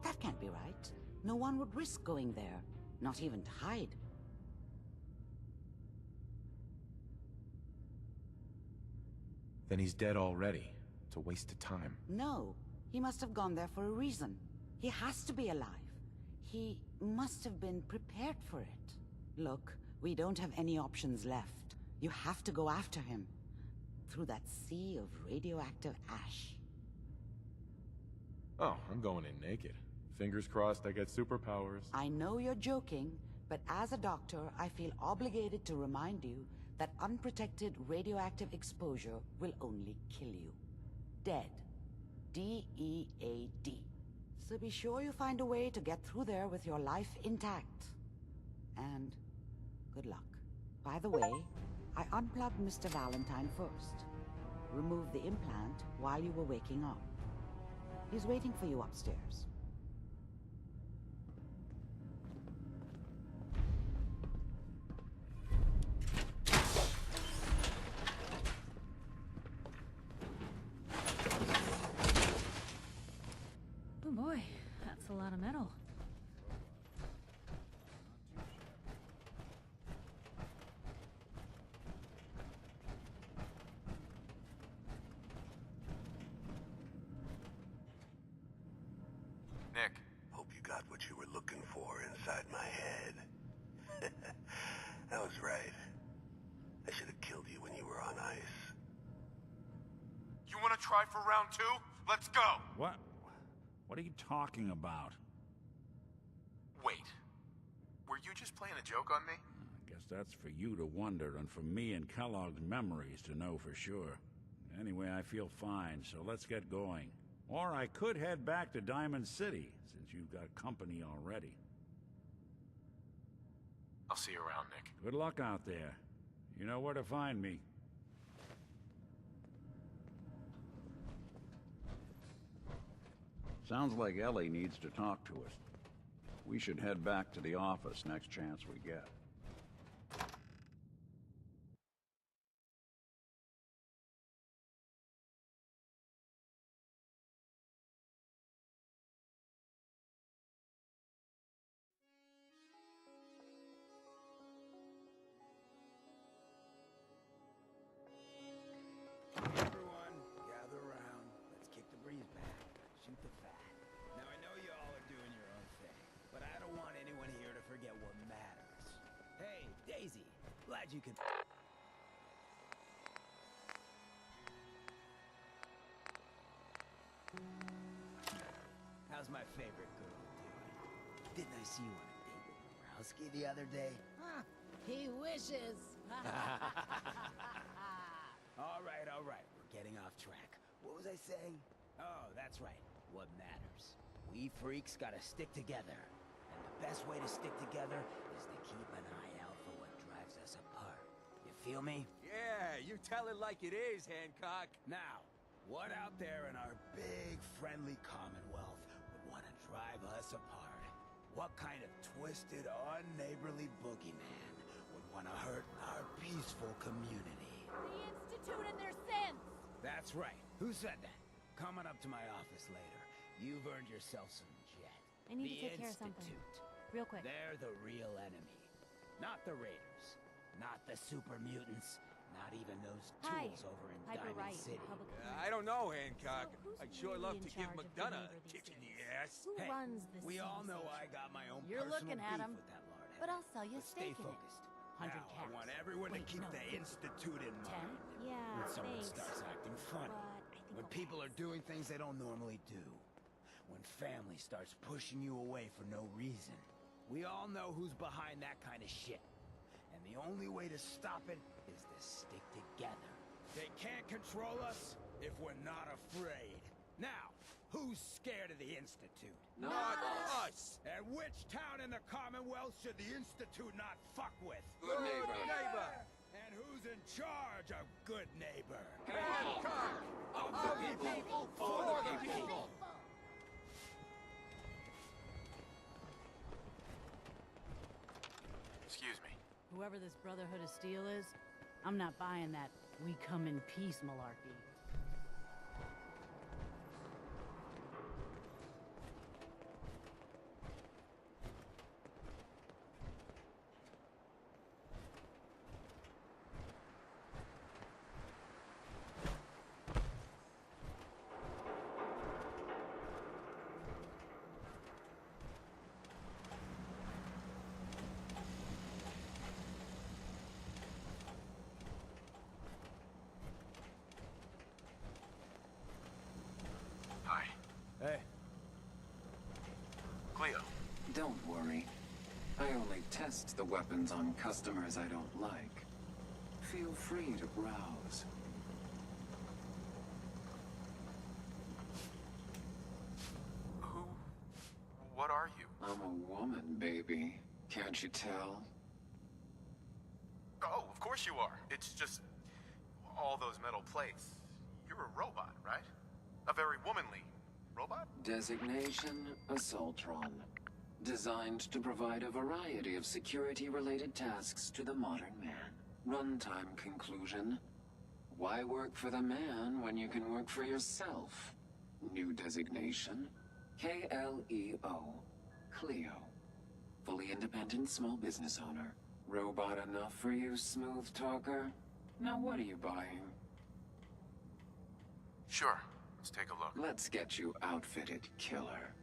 That can't be right. No one would risk going there, not even to hide. Then he's dead already. It's a waste of time. No, he must have gone there for a reason. He has to be alive. He must have been prepared for it. Look, we don't have any options left. You have to go after him. Through that sea of radioactive ash. Oh, I'm going in naked. Fingers crossed I get superpowers. I know you're joking, but as a doctor, I feel obligated to remind you that unprotected radioactive exposure will only kill you. Dead. D-E-A-D. So be sure you find a way to get through there with your life intact. And good luck. By the way, I unplugged Mr. Valentine first. Removed the implant while you were waking up. He's waiting for you upstairs. Oh boy, that's a lot of metal. Nick. Hope you got what you were looking for inside my head. That was right. I should have killed you when you were on ice. You want to try for round 2? Let's go! What? What are you talking about? Wait. Were you just playing a joke on me? I guess that's for you to wonder, and for me and Kellogg's memories to know for sure. Anyway, I feel fine, so let's get going. Or I could head back to Diamond City, since you've got company already. I'll see you around, Nick. Good luck out there. You know where to find me. Sounds like Ellie needs to talk to us. We should head back to the office next chance we get. Everyone, gather around. Let's kick the breeze back. Shoot the fat. Now, I know you all are doing your own thing, but I don't want anyone here to forget what matters. Hey, Daisy, glad you could... How's my favorite girl doing? Didn't I see you on a date with Borowski the other day? He wishes. All right, we're getting off track. What was I saying? Oh, that's right. What matters. We freaks gotta stick together. And the best way to stick together is to keep an eye out for what drives us apart. You feel me? Yeah, you tell it like it is, Hancock. Now, what out there in our big, friendly Commonwealth would want to drive us apart? What kind of twisted, unneighborly boogeyman would want to hurt our peaceful community? The Institute and their sins! That's right. Who said that? Coming up to my office later. You've earned yourself some jet. I need to The take care of something. Institute. Real quick. They're the real enemy. Not the Raiders. Not the super mutants. Not even those tools over in Diamond City. I don't know, Hancock. I'd sure really love in to give charge of the McDonough a neighbor these kick in the days? ass. Who runs this We all know civilization? I got my own You're personal looking at beef him, with that lard. but I'll sell you a But stay steak in it. focused. 100 Now, I caps. want everyone to Wait, keep no, the 50. Institute in 10? mind. Yeah, When someone thanks. starts acting funny. When people are doing things they don't normally do. When family starts pushing you away for no reason. We all know who's behind that kind of shit. And the only way to stop it is to stick together. They can't control us if we're not afraid. Now, who's scared of the Institute? Not us! And which town in the Commonwealth should the Institute not fuck with? Good neighbor. And who's in charge of good neighbor? Hancock! Of the people, for the people. Excuse me. Whoever this Brotherhood of Steel is, I'm not buying that we come in peace malarkey. Hi. Hey. Cleo. Don't worry. I only test the weapons on customers I don't like. Feel free to browse. What are you? I'm a woman, baby. Can't you tell? Oh, of course you are. It's just... all those metal plates. You're a robot, right? A very womanly robot? Designation, Assaultron. Designed to provide a variety of security-related tasks to the modern man. Runtime conclusion. Why work for the man when you can work for yourself? New designation. KLEO. Cleo. Fully independent small business owner. Robot enough for you, smooth talker? Now what are you buying? Sure. Let's take a look. Let's get you outfitted, killer.